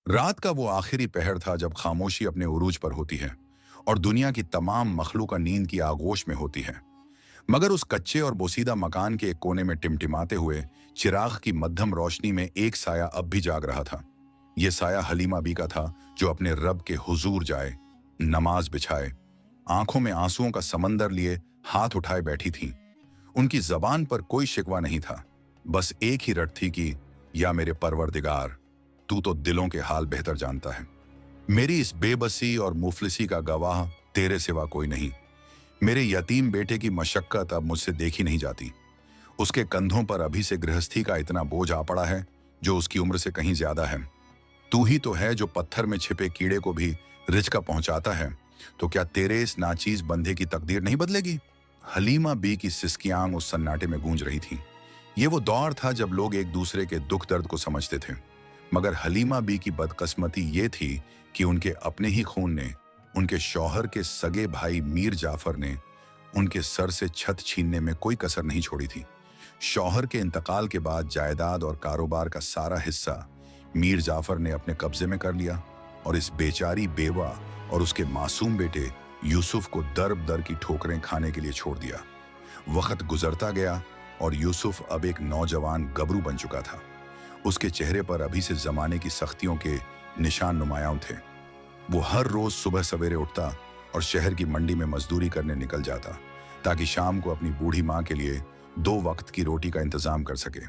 रात का वो आखिरी पहर था जब खामोशी अपने उरूज पर होती है और दुनिया की तमाम मखलूक नींद की आगोश में होती है। मगर उस कच्चे और बोसीदा मकान के एक कोने में टिमटिमाते हुए चिराग की मध्यम रोशनी में एक साया अब भी जाग रहा था। ये साया हलीमा बी का था, जो अपने रब के हुजूर जाए, नमाज बिछाए, आंखों में आंसुओं का समंदर लिए हाथ उठाए बैठी थी। उनकी जबान पर कोई शिकवा नहीं था, बस एक ही रट थी कि या मेरे परवरदिगार, तू तो दिलों के हाल बेहतर जानता है। मेरी इस बेबसी और मुफलिसी का गवाह तेरे सिवा कोई नहीं। मेरे यतीम बेटे की मशक्कत अब मुझसे देखी नहीं जाती। उसके कंधों पर अभी से गृहस्थी का इतना बोझ आ पड़ा है जो उसकी उम्र से कहीं ज्यादा है। तू ही तो है जो पत्थर में छिपे कीड़े को भी रिज़्क़ पहुंचाता है, तो क्या तेरे इस नाचीज बंधे की तकदीर नहीं बदलेगी? हलीमा बी की सिसकियां उस सन्नाटे में गूंज रही थी। ये वो दौर था जब लोग एक दूसरे के दुख दर्द को समझते थे। मगर हलीमा बी की बदकिस्मती ये थी कि उनके अपने ही खून ने, उनके शौहर के सगे भाई मीर जाफर ने उनके सर से छत छीनने में कोई कसर नहीं छोड़ी थी। शौहर के इंतकाल के बाद जायदाद और कारोबार का सारा हिस्सा मीर जाफर ने अपने कब्जे में कर लिया और इस बेचारी बेवा और उसके मासूम बेटे यूसुफ को दर दर की ठोकरें खाने के लिए छोड़ दिया। वक्त गुजरता गया और यूसुफ अब एक नौजवान गबरू बन चुका था। उसके चेहरे पर अभी से जमाने की सख्तियों के निशान नुमायां थे। वो हर रोज सुबह सवेरे उठता और शहर की मंडी में मजदूरी करने निकल जाता, ताकि शाम को अपनी बूढ़ी माँ के लिए 2 वक्त की रोटी का इंतजाम कर सके।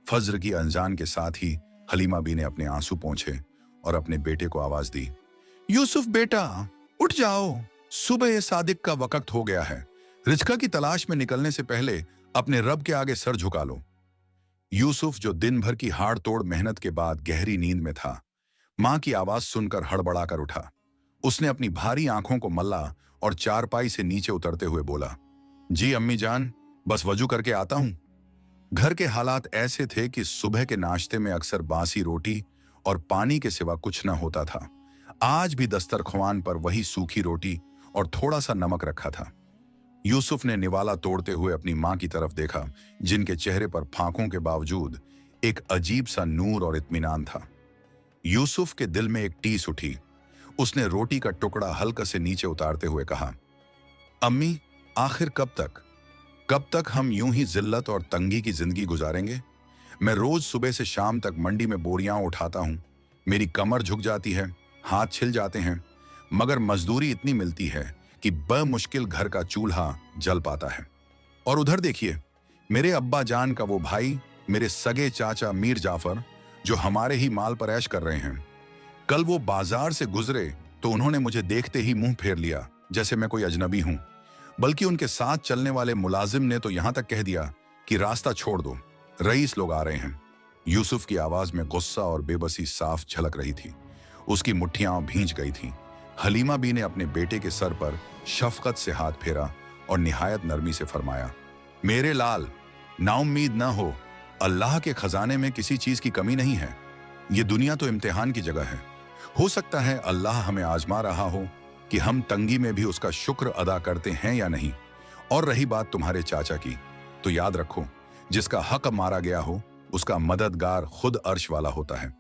फज्र की अनजान के साथ ही हलीमा बी ने अपने आंसू पोंछे और अपने बेटे को आवाज दी, यूसुफ बेटा, उठ जाओ, सुबह सादिक का वक्त हो गया है। रिज़्क़ की तलाश में निकलने से पहले अपने रब के आगे सर झुका लो। यूसुफ, जो दिन भर की हाड़ तोड़ मेहनत के बाद गहरी नींद में था, मां की आवाज सुनकर हड़बड़ाकर उठा। उसने अपनी भारी आंखों को मल्ला और चारपाई से नीचे उतरते हुए बोला, जी अम्मी जान, बस वजू करके आता हूं। घर के हालात ऐसे थे कि सुबह के नाश्ते में अक्सर बासी रोटी और पानी के सिवा कुछ न होता था। आज भी दस्तरख्वान पर वही सूखी रोटी और थोड़ा सा नमक रखा था। यूसुफ ने निवाला तोड़ते हुए अपनी मां की तरफ देखा, जिनके चेहरे पर फांकों के बावजूद एक अजीब सा नूर और इत्मीनान था। यूसुफ के दिल में एक टीस उठी। उसने रोटी का टुकड़ा हल्का से नीचे उतारते हुए कहा, अम्मी, आखिर कब तक हम यूं ही जिल्लत और तंगी की जिंदगी गुजारेंगे? मैं रोज सुबह से शाम तक मंडी में बोरियां उठाता हूं। मेरी कमर झुक जाती है, हाथ छिल जाते हैं, मगर मजदूरी इतनी मिलती है कि बमुश्किल घर का चूल्हा जल पाता है। और उधर देखिए, मेरे अब्बा जान का वो भाई, मेरे सगे चाचा मीर जाफर, जो हमारे ही माल पर ऐश कर रहे हैं। कल वो बाजार से गुजरे तो उन्होंने मुझे देखते ही मुंह फेर लिया, जैसे मैं कोई अजनबी हूं। बल्कि उनके साथ चलने वाले मुलाजिम ने तो यहां तक कह दिया कि रास्ता छोड़ दो, रईस लोग आ रहे हैं। यूसुफ की आवाज में गुस्सा और बेबसी साफ झलक रही थी। उसकी मुट्ठियां भींच गई थीं। हलीमा बी ने अपने बेटे के सर पर शफकत से हाथ फेरा और निहायत नरमी से फरमाया, मेरे लाल, नाउम्मीद न हो। अल्लाह के खजाने में किसी चीज की कमी नहीं है। ये दुनिया तो इम्तिहान की जगह है। हो सकता है अल्लाह हमें आजमा रहा हो कि हम तंगी में भी उसका शुक्र अदा करते हैं या नहीं। और रही बात तुम्हारे चाचा की, तो याद रखो, जिसका हक मारा गया हो उसका मददगार खुद अर्श वाला होता है।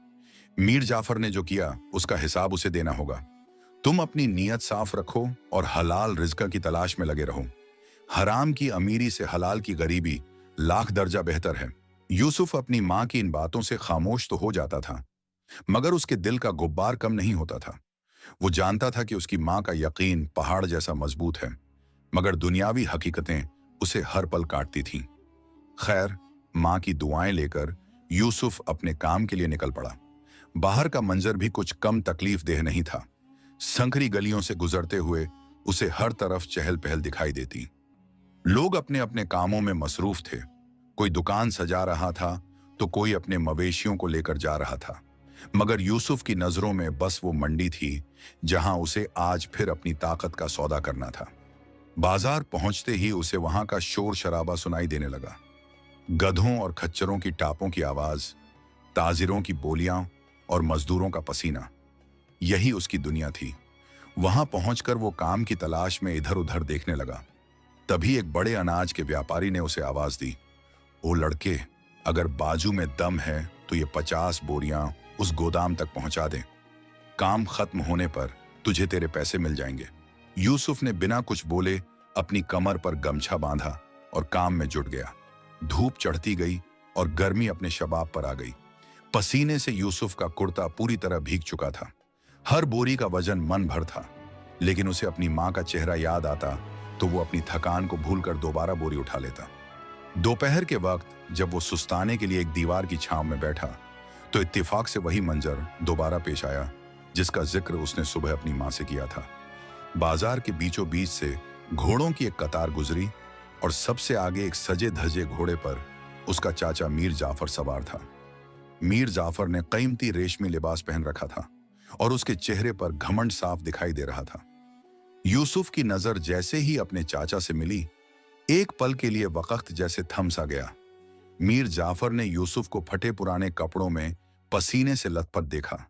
मीर जाफर ने जो किया उसका हिसाब उसे देना होगा। तुम अपनी नीयत साफ रखो और हलाल रिज़्क़ की तलाश में लगे रहो। हराम की अमीरी से हलाल की गरीबी लाख दर्जा बेहतर है। यूसुफ अपनी मां की इन बातों से खामोश तो हो जाता था, मगर उसके दिल का गुब्बार कम नहीं होता था। वो जानता था कि उसकी मां का यकीन पहाड़ जैसा मजबूत है, मगर दुनियावी हकीकतें उसे हर पल काटती थीं। खैर, मां की दुआएं लेकर यूसुफ अपने काम के लिए निकल पड़ा। बाहर का मंजर भी कुछ कम तकलीफ देह नहीं था। संकरी गलियों से गुजरते हुए उसे हर तरफ चहल पहल दिखाई देती। लोग अपने अपने कामों में मसरूफ थे। कोई दुकान सजा रहा था तो कोई अपने मवेशियों को लेकर जा रहा था, मगर यूसुफ की नजरों में बस वो मंडी थी जहां उसे आज फिर अपनी ताकत का सौदा करना था। बाजार पहुंचते ही उसे वहां का शोर शराबा सुनाई देने लगा। गधों और खच्चरों की टापों की आवाज, ताजिरों की बोलियां और मजदूरों का पसीना, यही उसकी दुनिया थी। वहां पहुंचकर वो काम की तलाश में इधर उधर देखने लगा। तभी एक बड़े अनाज के व्यापारी ने उसे आवाज दी, ओ लड़के, अगर बाजू में दम है तो ये 50 बोरियां उस गोदाम तक पहुंचा दें। काम खत्म होने पर तुझे तेरे पैसे मिल जाएंगे। यूसुफ ने बिना कुछ बोले अपनी कमर पर गमछा बांधा और काम में जुट गया। धूप चढ़ती गई और गर्मी अपने शबाब पर आ गई। पसीने से यूसुफ का कुर्ता पूरी तरह भीग चुका था। हर बोरी का वजन मन भर था, लेकिन उसे अपनी माँ का चेहरा याद आता तो वो अपनी थकान को भूलकर दोबारा बोरी उठा लेता। दोपहर के वक्त जब वो सुस्ताने के लिए एक दीवार की छांव में बैठा तो इत्तेफाक से वही मंजर दोबारा पेश आया जिसका जिक्र उसने सुबह अपनी माँ से किया था। बाजार के बीचों बीच से घोड़ों की एक कतार गुजरी और सबसे आगे एक सजे धजे घोड़े पर उसका चाचा मीर जाफर सवार था। मीर जाफर ने कीमती रेशमी लिबास पहन रखा था और उसके चेहरे पर घमंड साफ दिखाई दे रहा था। यूसुफ की नजर जैसे ही अपने चाचा से मिली, एक पल के लिए वक्त जैसे थम सा गया। मीर जाफर ने यूसुफ को फटे पुराने कपड़ों में पसीने से लथपथ देखा।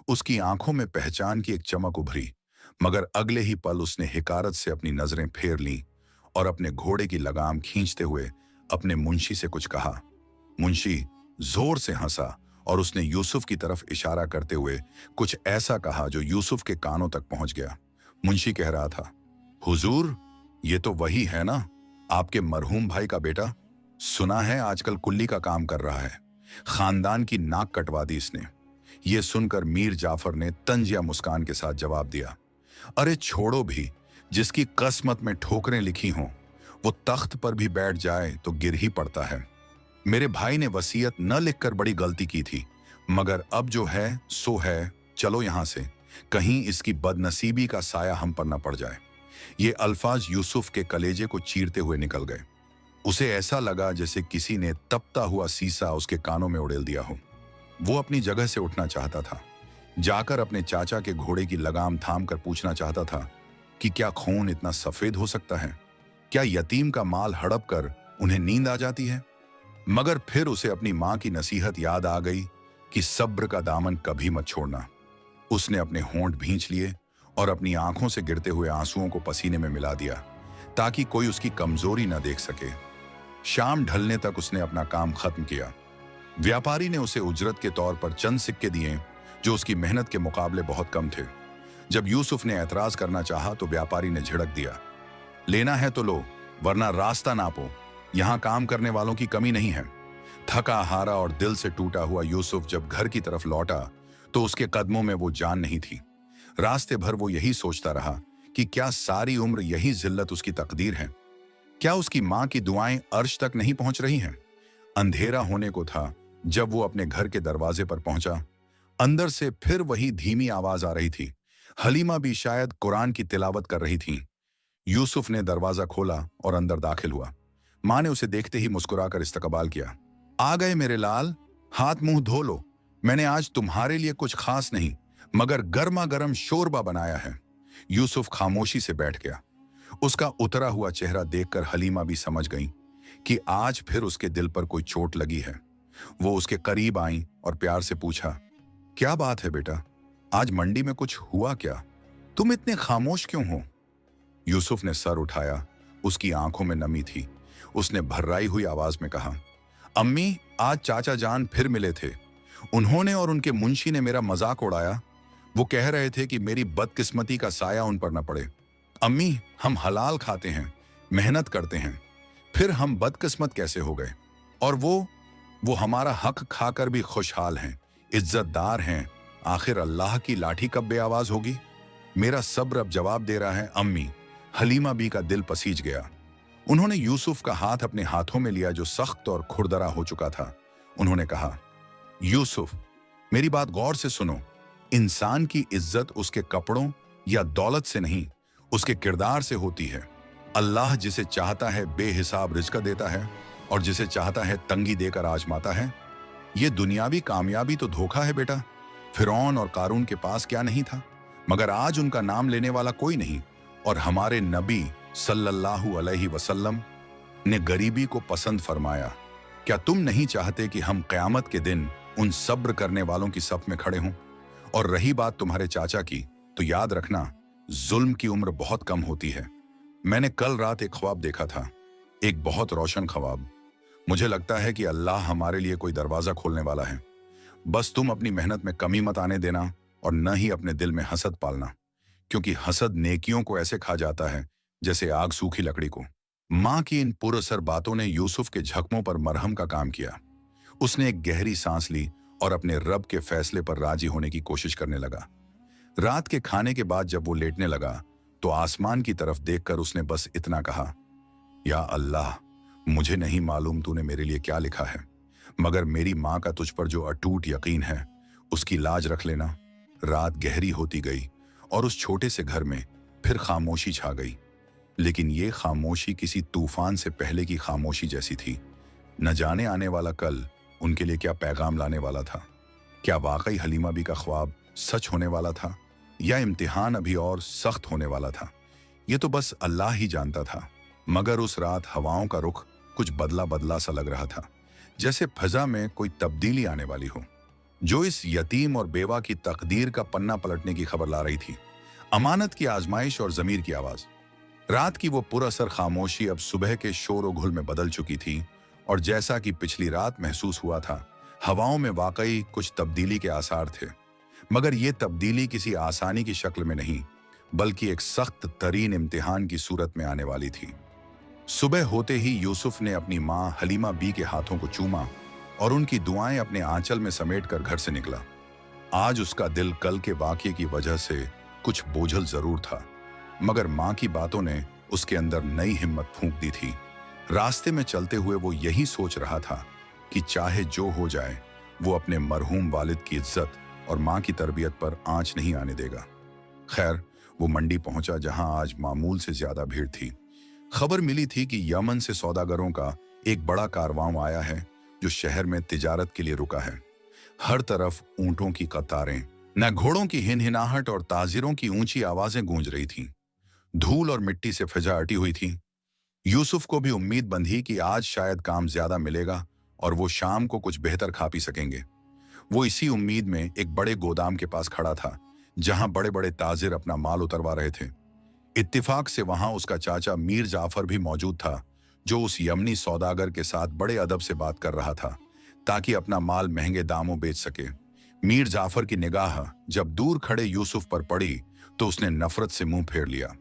उसकी आंखों में पहचान की एक चमक उभरी, मगर अगले ही पल उसने हिकारत से अपनी नजरें फेर लीं और अपने घोड़े की लगाम खींचते हुए अपने मुंशी से कुछ कहा। मुंशी जोर से हंसा और उसने यूसुफ की तरफ इशारा करते हुए कुछ ऐसा कहा जो यूसुफ के कानों तक पहुंच गया। मुंशी कह रहा था, हुजूर, ये तो वही है ना, आपके मरहूम भाई का बेटा। सुना है आजकल कुल्ली का काम कर रहा है। खानदान की नाक कटवा दी इसने। ये सुनकर मीर जाफर ने तंजिया मुस्कान के साथ जवाब दिया, अरे छोड़ो भी, जिसकी किस्मत में ठोकरें लिखी हों वो तख्त पर भी बैठ जाए तो गिर ही पड़ता है। मेरे भाई ने वसीयत न लिखकर बड़ी गलती की थी, मगर अब जो है सो है, चलो यहां से, कहीं इसकी बदनसीबी का साया हम पर न पड़ जाए। ये अल्फाज यूसुफ के कलेजे को चीरते हुए निकल गए। उसे ऐसा लगा जैसे किसी ने तपता हुआ सीसा उसके कानों में उड़ेल दिया हो। वो अपनी जगह से उठना चाहता था, जाकर अपने चाचा के घोड़े की लगाम थाम कर पूछना चाहता था कि क्या खून इतना सफेद हो सकता है? क्या यतीम का माल हड़प कर उन्हें नींद आ जाती है? मगर फिर उसे अपनी मां की नसीहत याद आ गई कि सब्र का दामन कभी मत छोड़ना। उसने अपने होंठ भींच लिए और अपनी आंखों से गिरते हुए आंसुओं को पसीने में मिला दिया ताकि कोई उसकी कमजोरी न देख सके। शाम ढलने तक उसने अपना काम खत्म किया। व्यापारी ने उसे उजरत के तौर पर चंद सिक्के दिए जो उसकी मेहनत के मुकाबले बहुत कम थे। जब यूसुफ ने एतराज करना चाहा तो व्यापारी ने झिड़क दिया, लेना है तो लो, वरना रास्ता नापो, यहां काम करने वालों की कमी नहीं है। थका हारा और दिल से टूटा हुआ यूसुफ जब घर की तरफ लौटा तो उसके कदमों में वो जान नहीं थी। रास्ते भर वो यही सोचता रहा कि क्या सारी उम्र यही जिल्लत उसकी तकदीर है? क्या उसकी मां की दुआएं अर्श तक नहीं पहुंच रही हैं? अंधेरा होने को था जब वो अपने घर के दरवाजे पर पहुंचा। अंदर से फिर वही धीमी आवाज आ रही थी। हलीमा भी शायद कुरान की तिलावत कर रही थी। यूसुफ ने दरवाजा खोला और अंदर दाखिल हुआ। मां ने उसे देखते ही मुस्कुराकर इस्तकबाल किया। आ गए मेरे लाल, हाथ मुंह धो लो। मैंने आज तुम्हारे लिए कुछ खास नहीं मगर गर्मा गर्म शोरबा बनाया है। यूसुफ खामोशी से बैठ गया। उसका उतरा हुआ चेहरा देखकर हलीमा भी समझ गई कि आज फिर उसके दिल पर कोई चोट लगी है। वो उसके करीब आई और प्यार से पूछा, क्या बात है बेटा, आज मंडी में कुछ हुआ क्या? तुम इतने खामोश क्यों हो? यूसुफ ने सर उठाया। उसकी आंखों में नमी थी। उसने भर्राई हुई आवाज में कहा, अम्मी, आज चाचा जान फिर मिले थे। उन्होंने और उनके मुंशी ने मेरा मजाक उड़ाया। वो कह रहे थे कि मेरी बदकिस्मती का साया उन पर न पड़े। अम्मी, हम हलाल खाते हैं, मेहनत करते हैं, फिर हम बदकिस्मत कैसे हो गए? और वो हमारा हक खाकर भी खुशहाल हैं, इज्जतदार हैं। आखिर अल्लाह की लाठी कब बेआवाज होगी? मेरा सब्र अब जवाब दे रहा है अम्मी। हलीमा बी का दिल पसीज गया। उन्होंने यूसुफ का हाथ अपने हाथों में लिया जो सख्त और खुरदरा हो चुका था। उन्होंने कहा, यूसुफ, मेरी बात गौर से सुनो। इंसान की इज्जत उसके कपड़ों या दौलत से नहीं, उसके किरदार से होती है। अल्लाह जिसे चाहता है बेहिसाब रिज़्क देता है और जिसे चाहता है तंगी देकर आजमाता है। ये दुनियावी कामयाबी तो धोखा है बेटा। फिरौन और कारून के पास क्या नहीं था, मगर आज उनका नाम लेने वाला कोई नहीं। और हमारे नबी सल्लल्लाहु अलैहि वसल्लम ने गरीबी को पसंद फरमाया। क्या तुम नहीं चाहते कि हम क़यामत के दिन उन सब्र करने वालों की सफ में खड़े हों? और रही बात तुम्हारे चाचा की, तो याद रखना, जुल्म की उम्र बहुत कम होती है। मैंने कल रात एक ख्वाब देखा था, एक बहुत रोशन ख्वाब। मुझे लगता है कि अल्लाह हमारे लिए कोई दरवाजा खोलने वाला है। बस तुम अपनी मेहनत में कमी मत आने देना और न ही अपने दिल में हसद पालना, क्योंकि हसद नेकियों को ऐसे खा जाता है जैसे आग सूखी लकड़ी को। माँ की इन पुरअसर बातों ने यूसुफ के जख्मों पर मरहम का काम किया। उसने एक गहरी सांस ली और अपने रब के फैसले पर राजी होने की कोशिश करने लगा। रात के खाने के बाद जब वो लेटने लगा तो आसमान की तरफ देखकर उसने बस इतना कहा, या अल्लाह, मुझे नहीं मालूम तूने मेरे लिए क्या लिखा है, मगर मेरी माँ का तुझ पर जो अटूट यकीन है उसकी लाज रख लेना। रात गहरी होती गई और उस छोटे से घर में फिर खामोशी छा गई, लेकिन ये खामोशी किसी तूफान से पहले की खामोशी जैसी थी। न जाने आने वाला कल उनके लिए क्या पैगाम लाने वाला था। क्या वाकई हलीमा बी का ख्वाब सच होने वाला था, या इम्तिहान अभी और सख्त होने वाला था? ये तो बस अल्लाह ही जानता था। मगर उस रात हवाओं का रुख कुछ बदला बदला सा लग रहा था, जैसे फजा में कोई तब्दीली आने वाली हो, जो इस यतीम और बेवा की तकदीर का पन्ना पलटने की खबर ला रही थी। अमानत की आजमाइश और जमीर की आवाज। रात की वो पुरअसर खामोशी अब सुबह के शोर गुल में बदल चुकी थी, और जैसा कि पिछली रात महसूस हुआ था, हवाओं में वाकई कुछ तब्दीली के आसार थे। मगर ये तब्दीली किसी आसानी की शक्ल में नहीं, बल्कि एक सख्त तरीन इम्तिहान की सूरत में आने वाली थी। सुबह होते ही यूसुफ ने अपनी माँ हलीमा बी के हाथों को चूमा और उनकी दुआएं अपने आंचल में समेटकर घर से निकला। आज उसका दिल कल के वाकये की वजह से कुछ बोझल जरूर था, मगर माँ की बातों ने उसके अंदर नई हिम्मत फूंक दी थी। रास्ते में चलते हुए वो यही सोच रहा था कि चाहे जो हो जाए, वो अपने मरहूम वालिद की इज्जत और माँ की तरबियत पर आंच नहीं आने देगा। खैर, वो मंडी पहुंचा जहां आज मामूल से ज्यादा भीड़ थी। खबर मिली थी कि यमन से सौदागरों का एक बड़ा कारवां आया है जो शहर में तिजारत के लिए रुका है। हर तरफ ऊंटों की कतारें, न घोड़ों की हिनहिनाहट और ताजिरों की ऊंची आवाजें गूंज रही थीं। धूल और मिट्टी से फिजा अटी हुई थी। यूसुफ को भी उम्मीद बंधी कि आज शायद काम ज्यादा मिलेगा और वो शाम को कुछ बेहतर खा पी सकेंगे। वो इसी उम्मीद में एक बड़े गोदाम के पास खड़ा था, जहां बड़े बड़े ताजिर अपना माल उतरवा रहे थे। इत्तिफाक से वहां उसका चाचा मीर जाफर भी मौजूद था, जो उस यमनी सौदागर के साथ बड़े अदब से बात कर रहा था ताकि अपना माल महंगे दामों बेच सके। मीर जाफर की निगाह जब दूर खड़े यूसुफ पर पड़ी तो उसने नफरत से मुंह फेर लिया।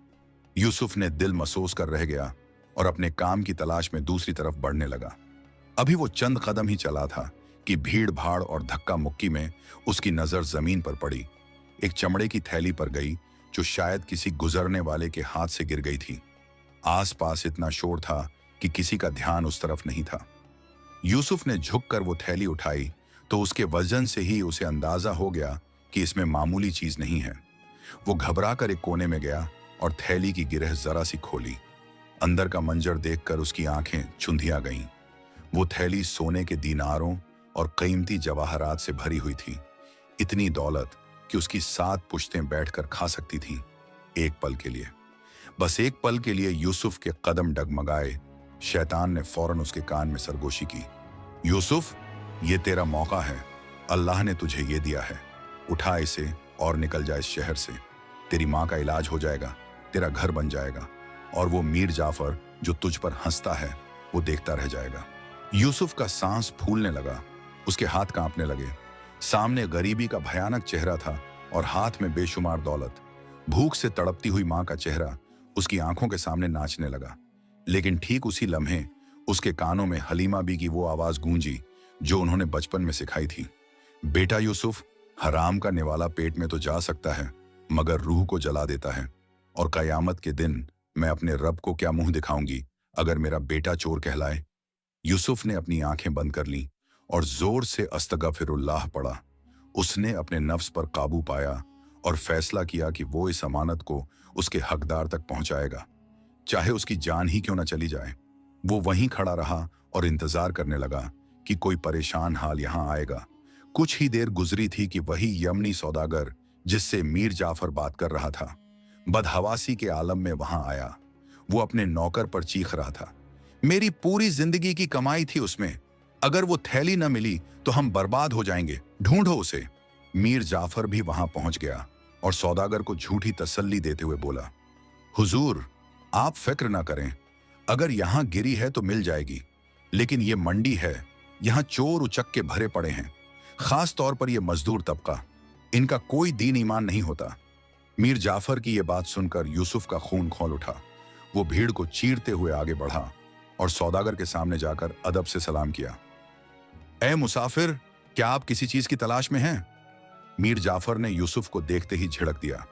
यूसुफ ने दिल महसूस कर रह गया और अपने काम की तलाश में दूसरी तरफ बढ़ने लगा। अभी वो चंद कदम ही चला था कि भीड़ भाड़ और धक्का मुक्की में उसकी नजर जमीन पर पड़ी। एक चमड़े की थैली पर गई जो शायद किसी गुजरने वाले के हाथ से गिर गई थी। आसपास इतना शोर था कि किसी का ध्यान उस तरफ नहीं था। यूसुफ ने झुककर वो थैली उठाई तो उसके वजन से ही उसे अंदाजा हो गया कि इसमें मामूली चीज नहीं है। वो घबराकर एक कोने में गया और थैली की गिरह जरा सी खोली। अंदर का मंजर देखकर उसकी आंखें चुंधिया गईं। वो थैली सोने के दीनारों और कीमती जवाहरात से भरी हुई थी। इतनी दौलत कि उसकी 7 पुश्तें बैठकर खा सकती थीं। एक पल के लिए, बस एक पल के लिए यूसुफ के कदम डगमगाए। शैतान ने फौरन उसके कान में सरगोशी की। यूसुफ, ये तेरा मौका है। अल्लाह ने तुझे ये दिया है। उठा इसे और निकल जा इस शहर से। तेरी माँ का इलाज हो जाएगा, तेरा घर बन जाएगा, और वो मीर जाफर जो तुझ पर हंसता है वो देखता रह जाएगा। यूसुफ का सांस फूलने लगा, उसके हाथ कांपने लगे। सामने गरीबी का भयानक चेहरा था और हाथ में बेशुमार दौलत। भूख से तड़पती हुई माँ का चेहरा उसकी आंखों के सामने नाचने लगा। लेकिन ठीक उसी लम्हे उसके कानों में हलीमा बी की वो आवाज गूंजी जो उन्होंने बचपन में सिखाई थी। बेटा यूसुफ, हराम का निवाला पेट में तो जा सकता है, मगर रूह को जला देता है, और कयामत के दिन मैं अपने रब को क्या मुंह दिखाऊंगी अगर मेरा बेटा चोर कहलाए। यूसुफ ने अपनी आंखें बंद कर लीं और जोर से अस्तगफिरुल्लाह पढ़ा। उसने अपने नफ्स पर काबू पाया और फैसला किया कि वो इस अमानत को उसके हकदार तक पहुंचाएगा, चाहे उसकी जान ही क्यों न चली जाए। वो वहीं खड़ा रहा और इंतजार करने लगा कि कोई परेशान हाल यहां आएगा। कुछ ही देर गुजरी थी कि वही यमनी सौदागर जिससे मीर जाफर बात कर रहा था, बदहवासी के आलम में वहां आया। वो अपने नौकर पर चीख रहा था, मेरी पूरी जिंदगी की कमाई थी उसमें, अगर वो थैली न मिली तो हम बर्बाद हो जाएंगे, ढूंढो उसे। मीर जाफर भी वहां पहुंच गया और सौदागर को झूठी तसल्ली देते हुए बोला, हुजूर, आप फिक्र ना करें, अगर यहां गिरी है तो मिल जाएगी, लेकिन ये मंडी है, यहां चोर उचक्के भरे पड़े हैं। खास तौर पर यह मजदूर तबका, इनका कोई दीन ईमान नहीं होता। मीर जाफर की यह बात सुनकर यूसुफ का खून खौल उठा। वो भीड़ को चीरते हुए आगे बढ़ा और सौदागर के सामने जाकर अदब से सलाम किया। ए मुसाफिर, क्या आप किसी चीज की तलाश में हैं? मीर जाफर ने यूसुफ को देखते ही झिड़क दिया।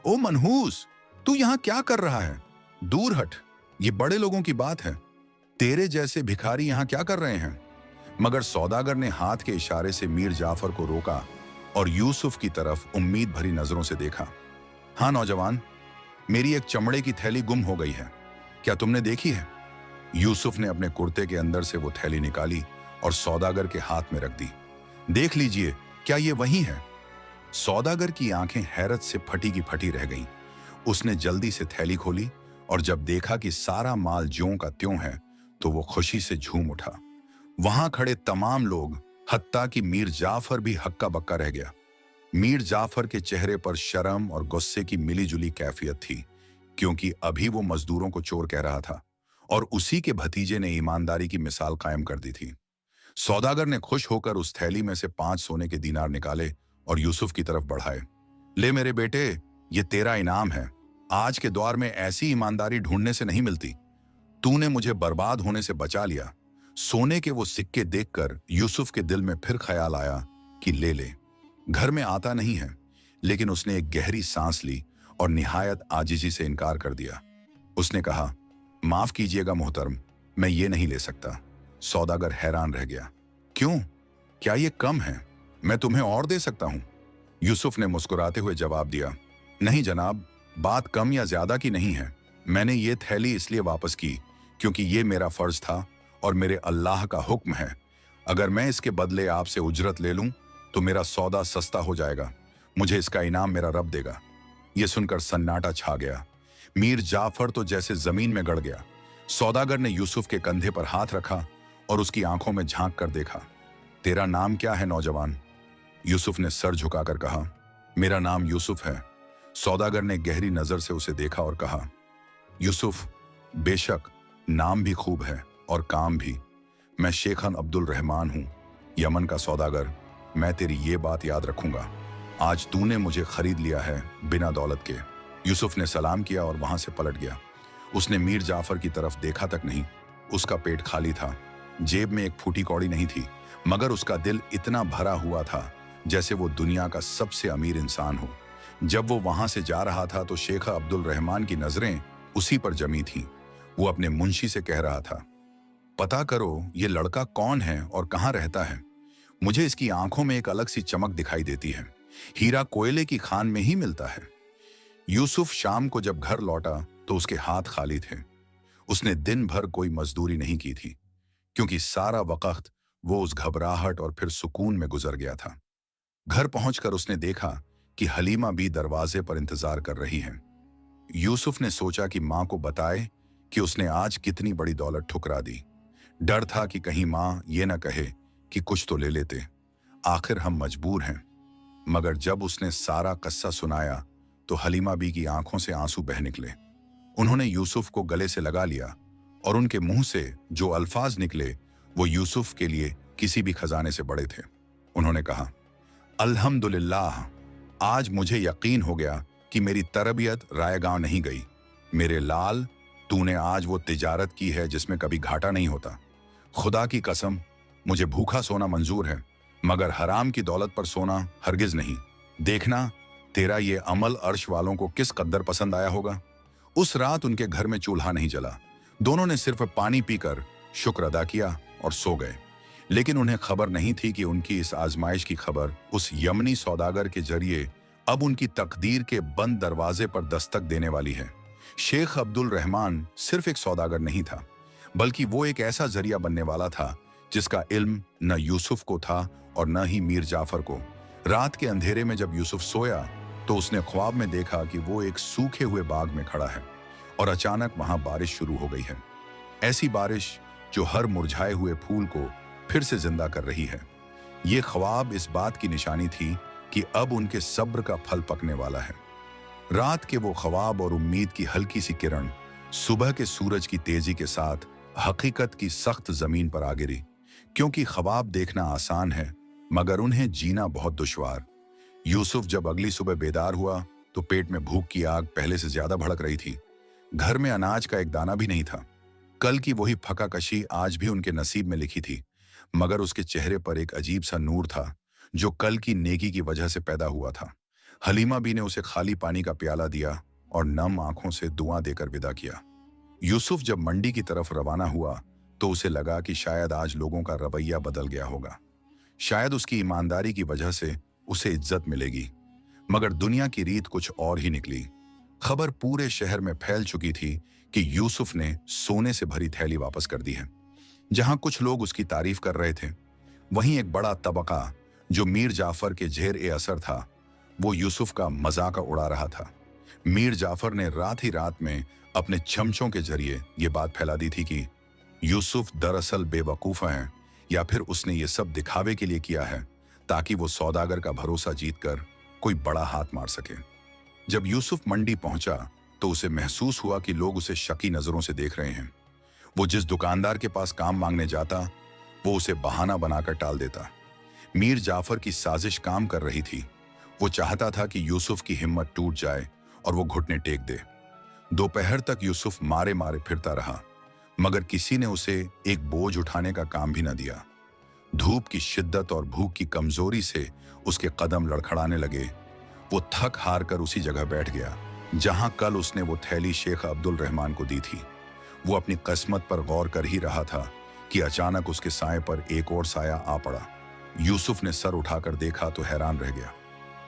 ओ मनहूस, तू यहां क्या कर रहा है? दूर हट, ये बड़े लोगों की बात है। तेरे जैसे भिखारी यहां क्या कर रहे हैं? मगर सौदागर ने हाथ के इशारे से मीर जाफर को रोका और यूसुफ की तरफ उम्मीद भरी नजरों से देखा। हाँ नौजवान, मेरी एक चमड़े की थैली गुम हो गई है, क्या तुमने देखी है? यूसुफ ने अपने कुर्ते के अंदर से वो थैली निकाली और सौदागर के हाथ में रख दी। देख लीजिए, क्या ये वही है? सौदागर की आंखें हैरत से फटी की फटी रह गईं। उसने जल्दी से थैली खोली और जब देखा कि सारा माल ज्यों का त्यों है तो वो खुशी से झूम उठा। वहां खड़े तमाम लोग, हत्ता कि मीर जाफर भी हक्का बक्का रह गया। मीर जाफर के चेहरे पर शर्म और गुस्से की मिलीजुली कैफियत थी, क्योंकि अभी वो मजदूरों को चोर कह रहा था और उसी के भतीजे ने ईमानदारी की मिसाल कायम कर दी थी। सौदागर ने खुश होकर उस थैली में से 5 सोने के दीनार निकाले और यूसुफ की तरफ बढ़ाए। ले मेरे बेटे, ये तेरा इनाम है। आज के दौर में ऐसी ईमानदारी ढूंढने से नहीं मिलती। तूने मुझे बर्बाद होने से बचा लिया। सोने के वो सिक्के देखकर यूसुफ के दिल में फिर ख्याल आया कि ले ले। घर में आता नहीं है, लेकिन उसने एक गहरी सांस ली और निहायत आजिजी से इनकार कर दिया। उसने कहा, माफ कीजिएगा मोहतरम, मैं ये नहीं ले सकता। सौदागर हैरान रह गया। क्यों? क्या ये कम है? मैं तुम्हें और दे सकता हूं। यूसुफ ने मुस्कुराते हुए जवाब दिया, नहीं जनाब, बात कम या ज्यादा की नहीं है। मैंने ये थैली इसलिए वापस की क्योंकि ये मेरा फर्ज था और मेरे अल्लाह का हुक्म है। अगर मैं इसके बदले आपसे उजरत ले लूं तो मेरा सौदा सस्ता हो जाएगा। मुझे इसका इनाम मेरा रब देगा। यह सुनकर सन्नाटा छा गया। मीर जाफर तो जैसे जमीन में गड़ गया। सौदागर ने यूसुफ के कंधे पर हाथ रखा और उसकी आंखों में झांक कर देखा। तेरा नाम क्या है नौजवान? यूसुफ ने सर झुकाकर कहा, मेरा नाम यूसुफ है। सौदागर ने गहरी नजर से उसे देखा और कहा, यूसुफ, बेशक नाम भी खूब है और काम भी। मैं शेखन अब्दुल रहमान हूं, यमन का सौदागर। मैं तेरी ये बात याद रखूंगा। आज तूने मुझे खरीद लिया है बिना दौलत के। यूसुफ ने सलाम किया और वहां से पलट गया। उसने मीर जाफर की तरफ देखा तक नहीं। उसका पेट खाली था, जेब में एक फूटी कौड़ी नहीं थी, मगर उसका दिल इतना भरा हुआ था जैसे वो दुनिया का सबसे अमीर इंसान हो। जब वो वहां से जा रहा था तो शेख अब्दुल रहमान की नजरें उसी पर जमी थीं। वो अपने मुंशी से कह रहा था, पता करो ये लड़का कौन है और कहाँ रहता है। मुझे इसकी आंखों में एक अलग सी चमक दिखाई देती है। हीरा कोयले की खान में ही मिलता है। यूसुफ शाम को जब घर लौटा तो उसके हाथ खाली थे। उसने दिन भर कोई मजदूरी नहीं की थी, क्योंकि सारा वक्त वो उस घबराहट और फिर सुकून में गुजर गया था। घर पहुंचकर उसने देखा कि हलीमा भी दरवाजे पर इंतजार कर रही है। यूसुफ ने सोचा कि मां को बताए कि उसने आज कितनी बड़ी दौलत ठुकरा दी। डर था कि कहीं मां ये न कहे कि कुछ तो ले लेते, आखिर हम मजबूर हैं। मगर जब उसने सारा किस्सा सुनाया तो हलीमा बी की आंखों से आंसू बह निकले। उन्होंने यूसुफ को गले से लगा लिया और उनके मुंह से जो अल्फाज निकले वो यूसुफ के लिए किसी भी खजाने से बड़े थे। उन्होंने कहा, अल्हम्दुलिल्लाह, आज मुझे यकीन हो गया कि मेरी तरबियत रायगांव नहीं गई। मेरे लाल, तूने आज वो तिजारत की है जिसमें कभी घाटा नहीं होता। खुदा की कसम, मुझे भूखा सोना मंजूर है, मगर हराम की दौलत पर सोना हरगिज नहीं। देखना तेरा ये अमल अर्श वालों को किस कद्दर पसंद आया होगा। उस रात उनके घर में चूल्हा नहीं जला। दोनों ने सिर्फ पानी पीकर शुक्र अदा किया और सो गए। लेकिन उन्हें खबर नहीं थी कि उनकी इस आजमाइश की खबर उस यमनी सौदागर के जरिए अब उनकी तकदीर के बंद दरवाजे पर दस्तक देने वाली है। शेख अब्दुल रहमान सिर्फ एक सौदागर नहीं था, बल्कि वो एक ऐसा जरिया बनने वाला था जिसका इल्म न यूसुफ को था और न ही मीर जाफर को। रात के अंधेरे में जब यूसुफ सोया तो उसने ख्वाब में देखा कि वो एक सूखे हुए बाग में खड़ा है और अचानक वहां बारिश शुरू हो गई है। ऐसी बारिश जो हर मुरझाए हुए फूल को फिर से जिंदा कर रही है। ये ख्वाब इस बात की निशानी थी कि अब उनके सब्र का फल पकने वाला है। रात के वो ख्वाब और उम्मीद की हल्की सी किरण सुबह के सूरज की तेजी के साथ हकीकत की सख्त जमीन पर आ गिरी। क्योंकि ख्वाब देखना आसान है, मगर उन्हें जीना बहुत दुश्वार। यूसुफ जब अगली सुबह बेदार हुआ तो पेट में भूख की आग पहले से ज्यादा भड़क रही थी। घर में अनाज का एक दाना भी नहीं था। कल की वही फकाकशी आज भी उनके नसीब में लिखी थी, मगर उसके चेहरे पर एक अजीब सा नूर था जो कल की नेकी की वजह से पैदा हुआ था। हलीमा बी ने उसे खाली पानी का प्याला दिया और नम आंखों से दुआ देकर विदा किया। यूसुफ जब मंडी की तरफ रवाना हुआ तो उसे लगा कि शायद आज लोगों का रवैया बदल गया होगा। शायद उसकी ईमानदारी की वजह से उसे इज्जत मिलेगी। मगर दुनिया की रीत कुछ और ही निकली। खबर पूरे शहर में फैल चुकी थी कि यूसुफ ने सोने से भरी थैली वापस कर दी है। जहां कुछ लोग उसकी तारीफ कर रहे थे, वहीं एक बड़ा तबका जो मीर जाफर के जेर ए असर था, वो यूसुफ का मजाक उड़ा रहा था। मीर जाफर ने रात ही रात में अपने चमचों के जरिए ये बात फैला दी थी कि यूसुफ दरअसल बेवकूफ है, या फिर उसने ये सब दिखावे के लिए किया है ताकि वो सौदागर का भरोसा जीतकर कोई बड़ा हाथ मार सके। जब यूसुफ मंडी पहुंचा तो उसे महसूस हुआ कि लोग उसे शकी नजरों से देख रहे हैं। वो जिस दुकानदार के पास काम मांगने जाता, वो उसे बहाना बनाकर टाल देता। मीर जाफर की साजिश काम कर रही थी। वो चाहता था कि यूसुफ की हिम्मत टूट जाए और वो घुटने टेक दे। दोपहर तक यूसुफ मारे मारे फिरता रहा, मगर किसी ने उसे एक बोझ उठाने का काम भी न दिया। धूप की शिद्दत और भूख की कमजोरी से उसके कदम लड़खड़ाने लगे। वो थक हार कर उसी जगह बैठ गया जहां कल उसने वो थैली शेख अब्दुल रहमान को दी थी। वो अपनी किस्मत पर गौर कर ही रहा था कि अचानक उसके साए पर एक और साया आ पड़ा। यूसुफ ने सर उठाकर देखा तो हैरान रह गया।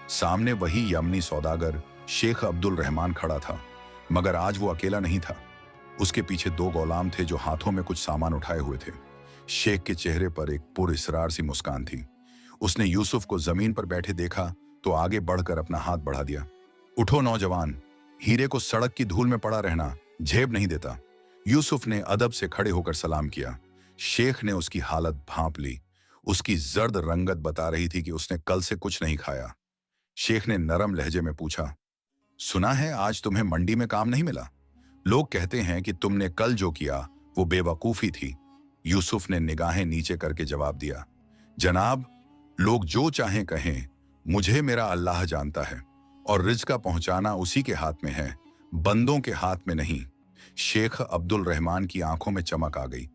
सामने वही यमनी सौदागर शेख अब्दुल रहमान खड़ा था, मगर आज वो अकेला नहीं था। उसके पीछे 2 गुलाम थे जो हाथों में कुछ सामान उठाए हुए थे। शेख के चेहरे पर एक पुरइसरार सी मुस्कान थी। उसने यूसुफ को जमीन पर बैठे देखा तो आगे बढ़कर अपना हाथ बढ़ा दिया। उठो नौजवान, हीरे को सड़क की धूल में पड़ा रहना झेप नहीं देता। यूसुफ ने अदब से खड़े होकर सलाम किया। शेख ने उसकी हालत भांप ली। उसकी जर्द रंगत बता रही थी कि उसने कल से कुछ नहीं खाया। शेख ने नरम लहजे में पूछा, सुना है आज तुम्हें मंडी में काम नहीं मिला? लोग कहते हैं कि तुमने कल जो किया वो बेवकूफी थी। यूसुफ ने निगाहें नीचे करके जवाब दिया, जनाब, लोग जो चाहें कहें, मुझे मेरा अल्लाह जानता है और रिज़्क़ पहुंचाना उसी के हाथ में है, बंदों के हाथ में नहीं। शेख अब्दुल रहमान की आंखों में चमक आ गई।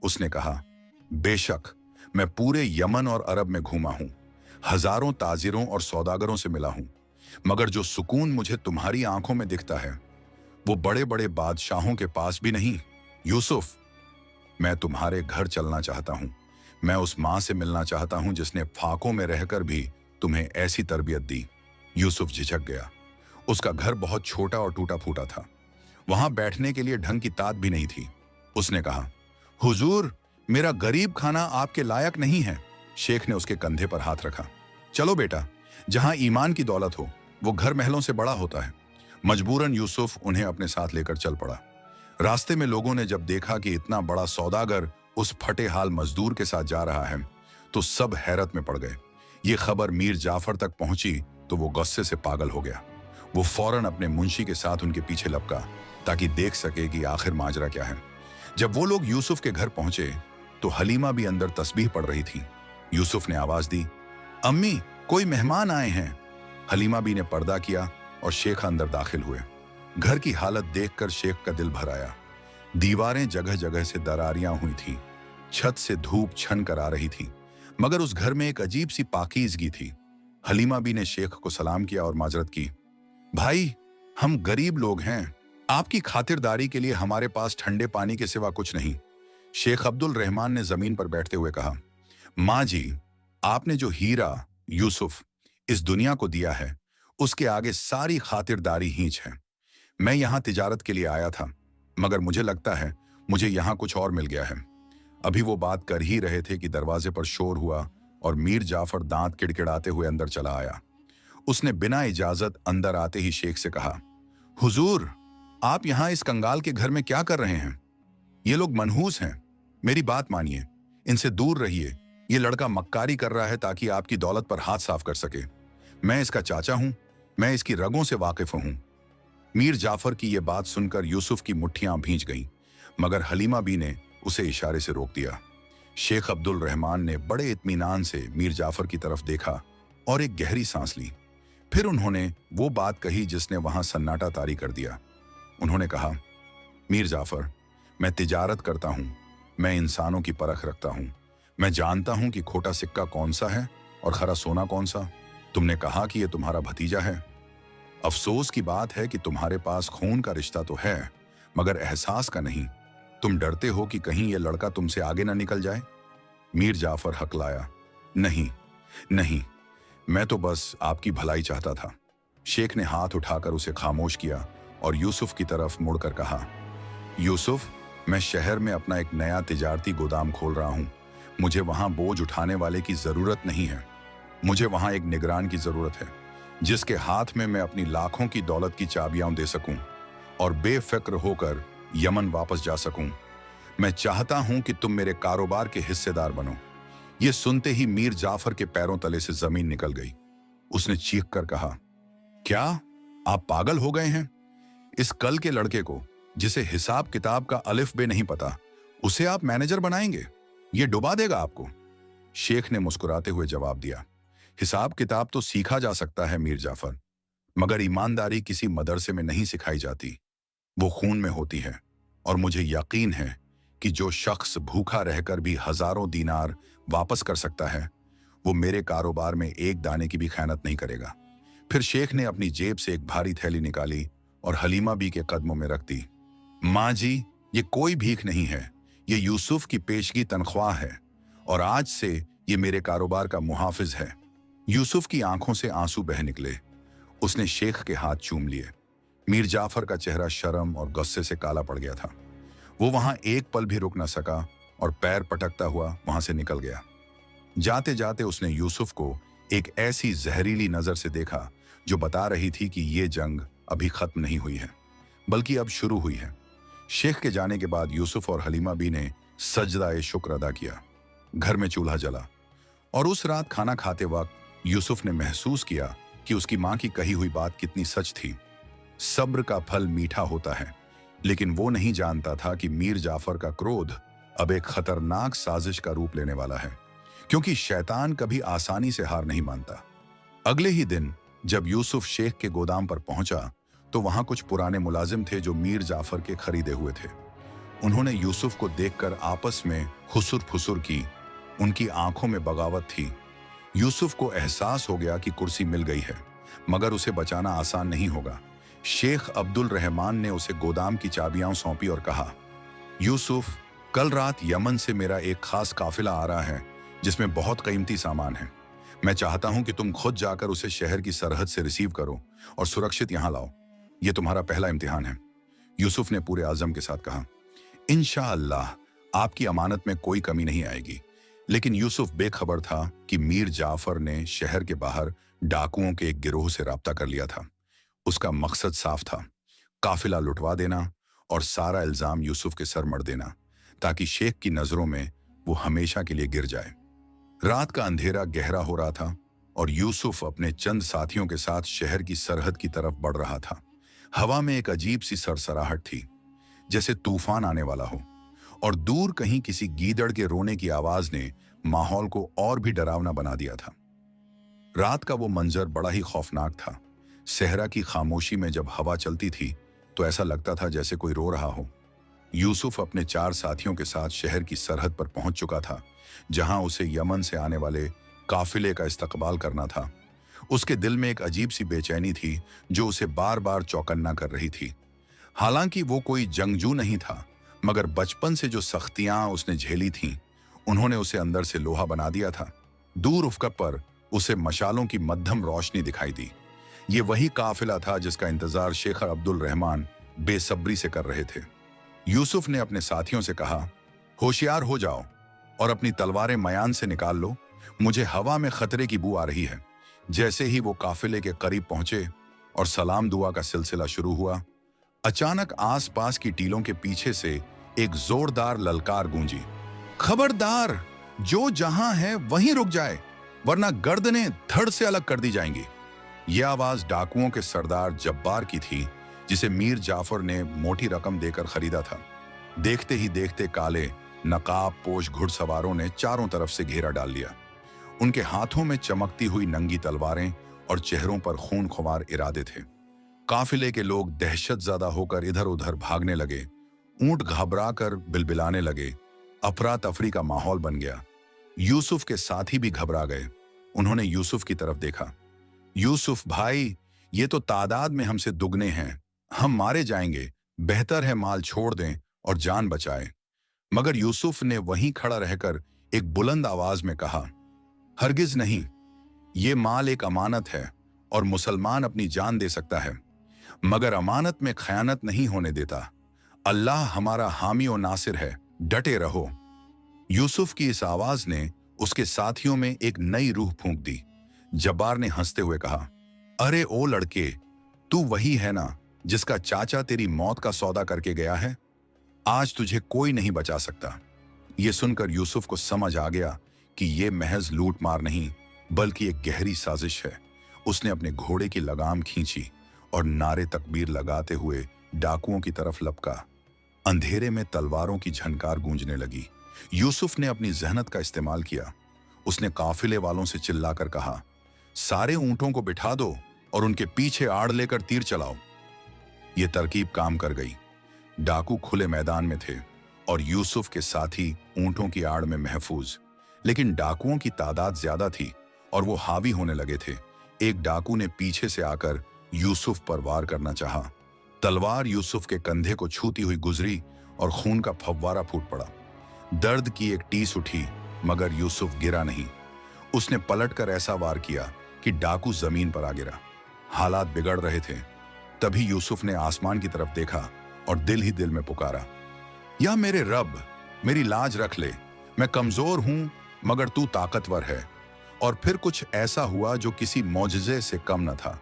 उसने कहा, बेशक मैं पूरे यमन और अरब में घूमा हूं, हजारों ताजिरों और सौदागरों से मिला हूं, मगर जो सुकून मुझे तुम्हारी आंखों में दिखता है वो बड़े बड़े बादशाहों के पास भी नहीं। यूसुफ, मैं तुम्हारे घर चलना चाहता हूं। मैं उस मां से मिलना चाहता हूं जिसने फाकों में रहकर भी तुम्हें ऐसी तरबियत दी। यूसुफ झिझक गया। उसका घर बहुत छोटा और टूटा फूटा था। वहां बैठने के लिए ढंग की ताद भी नहीं थी। उसने कहा, हुजूर, मेरा गरीब खाना आपके लायक नहीं है। शेख ने उसके कंधे पर हाथ रखा। चलो बेटा, जहां ईमान की दौलत हो वो घर महलों से बड़ा होता है। मजबूरन यूसुफ उन्हें अपने साथ लेकर चल पड़ा। रास्ते में लोगों ने जब देखा कि इतना बड़ा सौदागर उस फटे हाल मजदूर के साथ जा रहा है तो सब हैरत में पड़ गए। ये खबर मीर जाफर तक पहुंची तो वो गुस्से से पागल हो गया। वो फौरन अपने मुंशी के साथ उनके पीछे लपका ताकि देख सके कि आखिर माजरा क्या है। जब वो लोग यूसुफ के घर पहुंचे तो हलीमा भी अंदर तस्बीह पढ़ रही थी। यूसुफ ने आवाज दी, अम्मी, कोई मेहमान आए हैं। हलीमा बी ने पर्दा किया और शेख अंदर दाखिल हुए। घर की हालत देखकर शेख का दिल भर आया। दीवारें जगह जगह से दरारियां हुई थीं, छत से धूप छन कर आ रही थी, मगर उस घर में एक अजीब सी पाकीज़गी थी। हलीमा बी ने शेख को सलाम किया और माजरत की, भाई, हम गरीब लोग हैं, आपकी खातिरदारी के लिए हमारे पास ठंडे पानी के सिवा कुछ नहीं। शेख अब्दुल रहमान ने जमीन पर बैठते हुए कहा, माँ जी, आपने जो हीरा यूसुफ इस दुनिया को दिया है उसके आगे सारी खातिरदारी हींच है। मैं यहाँ तिजारत के लिए आया था, मगर मुझे लगता है मुझे यहाँ कुछ और मिल गया है। अभी वो बात कर ही रहे थे कि दरवाजे पर शोर हुआ और मीर जाफर दांत किड़किड़ाते हुए अंदर चला आया। उसने बिना इजाजत अंदर आते ही शेख से कहा, हुजूर, आप यहाँ इस कंगाल के घर में क्या कर रहे हैं? ये लोग मनहूस हैं, मेरी बात मानिए, इनसे दूर रहिए। ये लड़का मक्कारी कर रहा है ताकि आपकी दौलत पर हाथ साफ कर सके। मैं इसका चाचा हूं, मैं इसकी रगों से वाकिफ हूं। मीर जाफर की यह बात सुनकर यूसुफ की मुट्ठियां भींच गईं, मगर हलीमा बी ने उसे इशारे से रोक दिया। शेख अब्दुल रहमान ने बड़े इत्मीनान से मीर जाफर की तरफ देखा और एक गहरी सांस ली। फिर उन्होंने वो बात कही जिसने वहां सन्नाटा तारी कर दिया। उन्होंने कहा, मीर जाफर, मैं तिजारत करता हूं, मैं इंसानों की परख रखता हूं, मैं जानता हूं कि खोटा सिक्का कौन सा है और खरा सोना कौन सा। तुमने कहा कि यह तुम्हारा भतीजा है। अफसोस की बात है कि तुम्हारे पास खून का रिश्ता तो है मगर एहसास का नहीं। तुम डरते हो कि कहीं यह लड़का तुमसे आगे ना निकल जाए। मीर जाफर हकलाया, नहीं नहीं, मैं तो बस आपकी भलाई चाहता था। शेख ने हाथ उठाकर उसे खामोश किया और यूसुफ की तरफ मुड़कर कहा, यूसुफ, मैं शहर में अपना एक नया तिजारती गोदाम खोल रहा हूं। मुझे वहां बोझ उठाने वाले की जरूरत नहीं है। मुझे वहां एक निगरान की जरूरत है जिसके हाथ में मैं अपनी लाखों की दौलत की चाबियां दे सकूं और बेफिक्र होकर यमन वापस जा सकूं। मैं चाहता हूं कि तुम मेरे कारोबार के हिस्सेदार बनो। यह सुनते ही मीर जाफर के पैरों तले से जमीन निकल गई। उसने चीख कर कहा, क्या आप पागल हो गए हैं? इस कल के लड़के को जिसे हिसाब किताब का अलिफ बे नहीं पता, उसे आप मैनेजर बनाएंगे? यह डुबा देगा आपको। शेख ने मुस्कुराते हुए जवाब दिया, हिसाब किताब तो सीखा जा सकता है मीर जाफर, मगर ईमानदारी किसी मदरसे में नहीं सिखाई जाती। वो खून में होती है और मुझे यकीन है कि जो शख्स भूखा रहकर भी हजारों दीनार वापस कर सकता है वो मेरे कारोबार में एक दाने की भी खयानत नहीं करेगा। फिर शेख ने अपनी जेब से एक भारी थैली निकाली और हलीमा बी के कदमों में रख दी। माँ जी, ये कोई भीख नहीं है, ये यूसुफ की पेशगी तनख्वाह है और आज से ये मेरे कारोबार का मुहाफिज है। यूसुफ की आंखों से आंसू बह निकले। उसने शेख के हाथ चूम लिए। मीर जाफर का चेहरा शर्म और गुस्से से काला पड़ गया था। वो वहां एक पल भी रुक न सका और पैर पटकता हुआ वहां से निकल गया। जाते जाते उसने यूसुफ को एक ऐसी जहरीली नजर से देखा जो बता रही थी कि ये जंग अभी खत्म नहीं हुई है बल्कि अब शुरू हुई है। शेख के जाने के बाद यूसुफ और हलीमा बी ने सजदा-ए शुक्र अदा किया। घर में चूल्हा जला और उस रात खाना खाते वक्त यूसुफ ने महसूस किया कि उसकी मां की कही हुई बात कितनी सच थी। सब्र का फल मीठा होता है, लेकिन वो नहीं जानता था कि मीर जाफर का क्रोध अब एक खतरनाक साजिश का रूप लेने वाला है, क्योंकि शैतान कभी आसानी से हार नहीं मानता। अगले ही दिन जब यूसुफ शेख के गोदाम पर पहुंचा तो वहां कुछ पुराने मुलाजिम थे जो मीर जाफर के खरीदे हुए थे। उन्होंने यूसुफ को देखकर आपस में खुसुर फुसुर की। उनकी आंखों में बगावत थी। यूसुफ को एहसास हो गया कि कुर्सी मिल गई है, मगर उसे बचाना आसान नहीं होगा। शेख अब्दुल रहमान ने उसे गोदाम की चाबियां सौंपी और कहा, यूसुफ, कल रात यमन से मेरा एक खास काफिला आ रहा है जिसमें बहुत कीमती सामान है। मैं चाहता हूं कि तुम खुद जाकर उसे शहर की सरहद से रिसीव करो और सुरक्षित यहां लाओ। यह तुम्हारा पहला इम्तिहान है। यूसुफ ने पूरे आज़म के साथ कहा, इंशाअल्लाह आपकी अमानत में कोई कमी नहीं आएगी। लेकिन यूसुफ बेखबर था कि मीर जाफर ने शहर के बाहर डाकुओं के एक गिरोह से राब्ता कर लिया था। उसका मकसद साफ था, काफिला लुटवा देना और सारा इल्जाम यूसुफ के सर मढ़ देना, ताकि शेख की नजरों में वो हमेशा के लिए गिर जाए। रात का अंधेरा गहरा हो रहा था और यूसुफ अपने चंद साथियों के साथ शहर की सरहद की तरफ बढ़ रहा था। हवा में एक अजीब सी सरसराहट थी, जैसे तूफान आने वाला हो, और दूर कहीं किसी गीदड़ के रोने की आवाज ने माहौल को और भी डरावना बना दिया था। रात का वो मंजर बड़ा ही खौफनाक था। सहरा की खामोशी में जब हवा चलती थी तो ऐसा लगता था जैसे कोई रो रहा हो। यूसुफ अपने 4 साथियों के साथ शहर की सरहद पर पहुंच चुका था, जहां उसे यमन से आने वाले काफिले का इस्तकबाल करना था। उसके दिल में एक अजीब सी बेचैनी थी जो उसे बार बार चौकन्ना कर रही थी। हालांकि वो कोई जंगजू नहीं था, मगर बचपन से जो सख्तियां उसने झेली थीं, उन्होंने उसे अंदर से लोहा बना दिया था। दूर उफ़क़ पर उसे मशालों की मध्यम रोशनी दिखाई दी। ये वही काफिला था जिसका इंतजार शेख अब्दुल रहमान बेसब्री से कर रहे थे। यूसुफ ने अपने साथियों से कहा, होशियार हो जाओ और अपनी तलवारें मयान से निकाल लो। मुझे हवा में खतरे की बू आ रही है। जैसे ही वो काफिले के करीब पहुंचे और सलाम दुआ का सिलसिला शुरू हुआ, अचानक आसपास की टीलों के पीछे से एक जोरदार ललकार गूंजी, खबरदार, जो जहां है वहीं रुक जाए, वरना गर्दनें धड़ से अलग कर दी जाएंगी। यह आवाज डाकुओं के सरदार जब्बार की थी, जिसे मीर जाफर ने मोटी रकम देकर खरीदा था। देखते ही देखते काले नकाब पोश घुड़सवारों ने चारों तरफ से घेरा डाल लिया। उनके हाथों में चमकती हुई नंगी तलवारें और चेहरों पर खून खुमार इरादे थे। काफिले के लोग दहशत ज़दा होकर इधर उधर भागने लगे। ऊंट घबरा कर बिलबिलाने लगे। अफरा तफरी का माहौल बन गया। यूसुफ के साथी भी घबरा गए। उन्होंने यूसुफ की तरफ देखा। यूसुफ भाई, ये तो तादाद में हमसे दुगने हैं, हम मारे जाएंगे, बेहतर है माल छोड़ दें और जान बचाएं। मगर यूसुफ ने वहीं खड़ा रहकर एक बुलंद आवाज में कहा, हरगिज नहीं, ये माल एक अमानत है और मुसलमान अपनी जान दे सकता है, मगर अमानत में खयानत नहीं होने देता। अल्लाह हमारा हामी और नासिर है, डटे रहो। यूसुफ की इस आवाज ने उसके साथियों में एक नई रूह फूंक दी। जब्बार ने हंसते हुए कहा, अरे ओ लड़के, तू वही है ना जिसका चाचा तेरी मौत का सौदा करके गया है? आज तुझे कोई नहीं बचा सकता। यह सुनकर यूसुफ को समझ आ गया कि यह महज लूट मार नहीं बल्कि एक गहरी साजिश है। उसने अपने घोड़े की लगाम खींची और नारे तकबीर लगाते हुए डाकुओं की तरफ लपका। अंधेरे में तलवारों की झनकार गूंजने लगी। यूसुफ ने अपनी जहनत का इस्तेमाल किया। उसने काफिले वालों से चिल्लाकर कहा, सारे ऊंटों को बिठा दो और उनके पीछे आड़ लेकर तीर चलाओ। यह तरकीब काम कर गई। डाकू खुले मैदान में थे और यूसुफ के साथी ऊंटों की आड़ में महफूज। लेकिन डाकुओं की तादाद ज्यादा थी और वो हावी होने लगे थे। एक डाकू ने पीछे से आकर यूसुफ पर वार करना चाहा। तलवार यूसुफ के कंधे को छूती हुई गुजरी और खून का फव्वारा फूट पड़ा। दर्द की एक टीस उठी, मगर यूसुफ गिरा नहीं। उसने पलटकर ऐसा वार किया कि डाकू जमीन पर आ गिरा। हालात बिगड़ रहे थे। तभी यूसुफ ने आसमान की तरफ देखा और दिल ही दिल में पुकारा, या मेरे रब, मेरी लाज रख ले। मैं कमजोर हूं मगर तू ताकतवर है। और फिर कुछ ऐसा हुआ जो किसी मौजज़े से कम न था।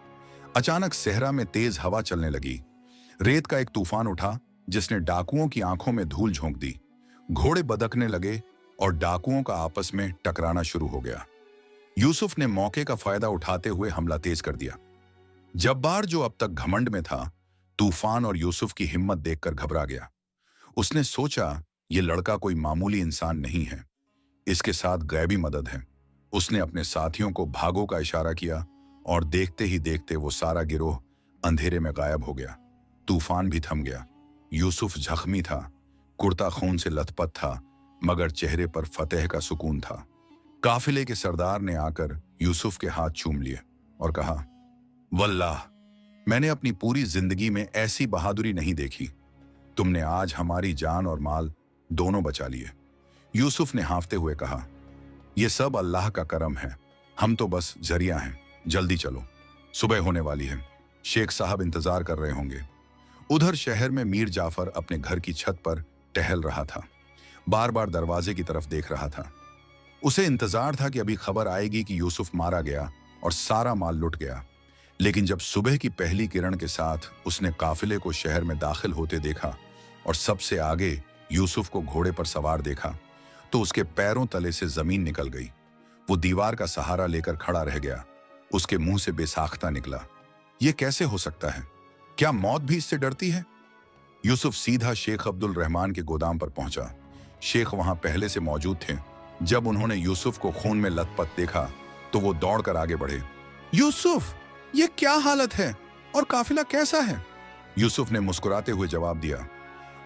अचानक सहरा में तेज हवा चलने लगी। रेत का एक तूफान उठा जिसने डाकुओं की आंखों में धूल झोंक दी। घोड़े बदकने लगे और डाकुओं का आपस में टकराना शुरू हो गया। यूसुफ ने मौके का फायदा उठाते हुए हमला तेज कर दिया। जब्बार, जो अब तक घमंड में था, तूफान और यूसुफ की हिम्मत देखकर घबरा गया। उसने सोचा, यह लड़का कोई मामूली इंसान नहीं है, इसके साथ गैबी मदद है। उसने अपने साथियों को भागो का इशारा किया और देखते ही देखते वो सारा गिरोह अंधेरे में गायब हो गया। तूफान भी थम गया। यूसुफ जख्मी था, कुर्ता खून से लथपथ था, मगर चेहरे पर फतेह का सुकून था। काफिले के सरदार ने आकर यूसुफ के हाथ चूम लिए और कहा, वल्लाह, मैंने अपनी पूरी जिंदगी में ऐसी बहादुरी नहीं देखी। तुमने आज हमारी जान और माल दोनों बचा लिए। यूसुफ ने हाँफते हुए कहा, यह सब अल्लाह का करम है, हम तो बस जरिया हैं। जल्दी चलो, सुबह होने वाली है। शेख साहब इंतजार कर रहे होंगे। उधर शहर में मीर जाफर अपने घर की छत पर टहल रहा था। बार बार दरवाजे की तरफ देख रहा था। उसे इंतजार था कि अभी खबर आएगी कि यूसुफ मारा गया और सारा माल लुट गया। लेकिन जब सुबह की पहली किरण के साथ उसने काफिले को शहर में दाखिल होते देखा और सबसे आगे यूसुफ को घोड़े पर सवार देखा, तो उसके पैरों तले से जमीन निकल गई। वो दीवार का सहारा लेकर खड़ा रह गया। उसके मुंह से बेसाख्ता निकला, यह कैसे हो सकता है? क्या मौत भी इससे डरती है? यूसुफ सीधा शेख अब्दुल रहमान के गोदाम पर पहुंचा। शेख वहां पहले से मौजूद थे। जब उन्होंने यूसुफ को खून में लथपथ देखा तो वो दौड़कर आगे बढ़े। यूसुफ, ये क्या हालत है और काफिला कैसा है? यूसुफ ने मुस्कुराते हुए जवाब दिया,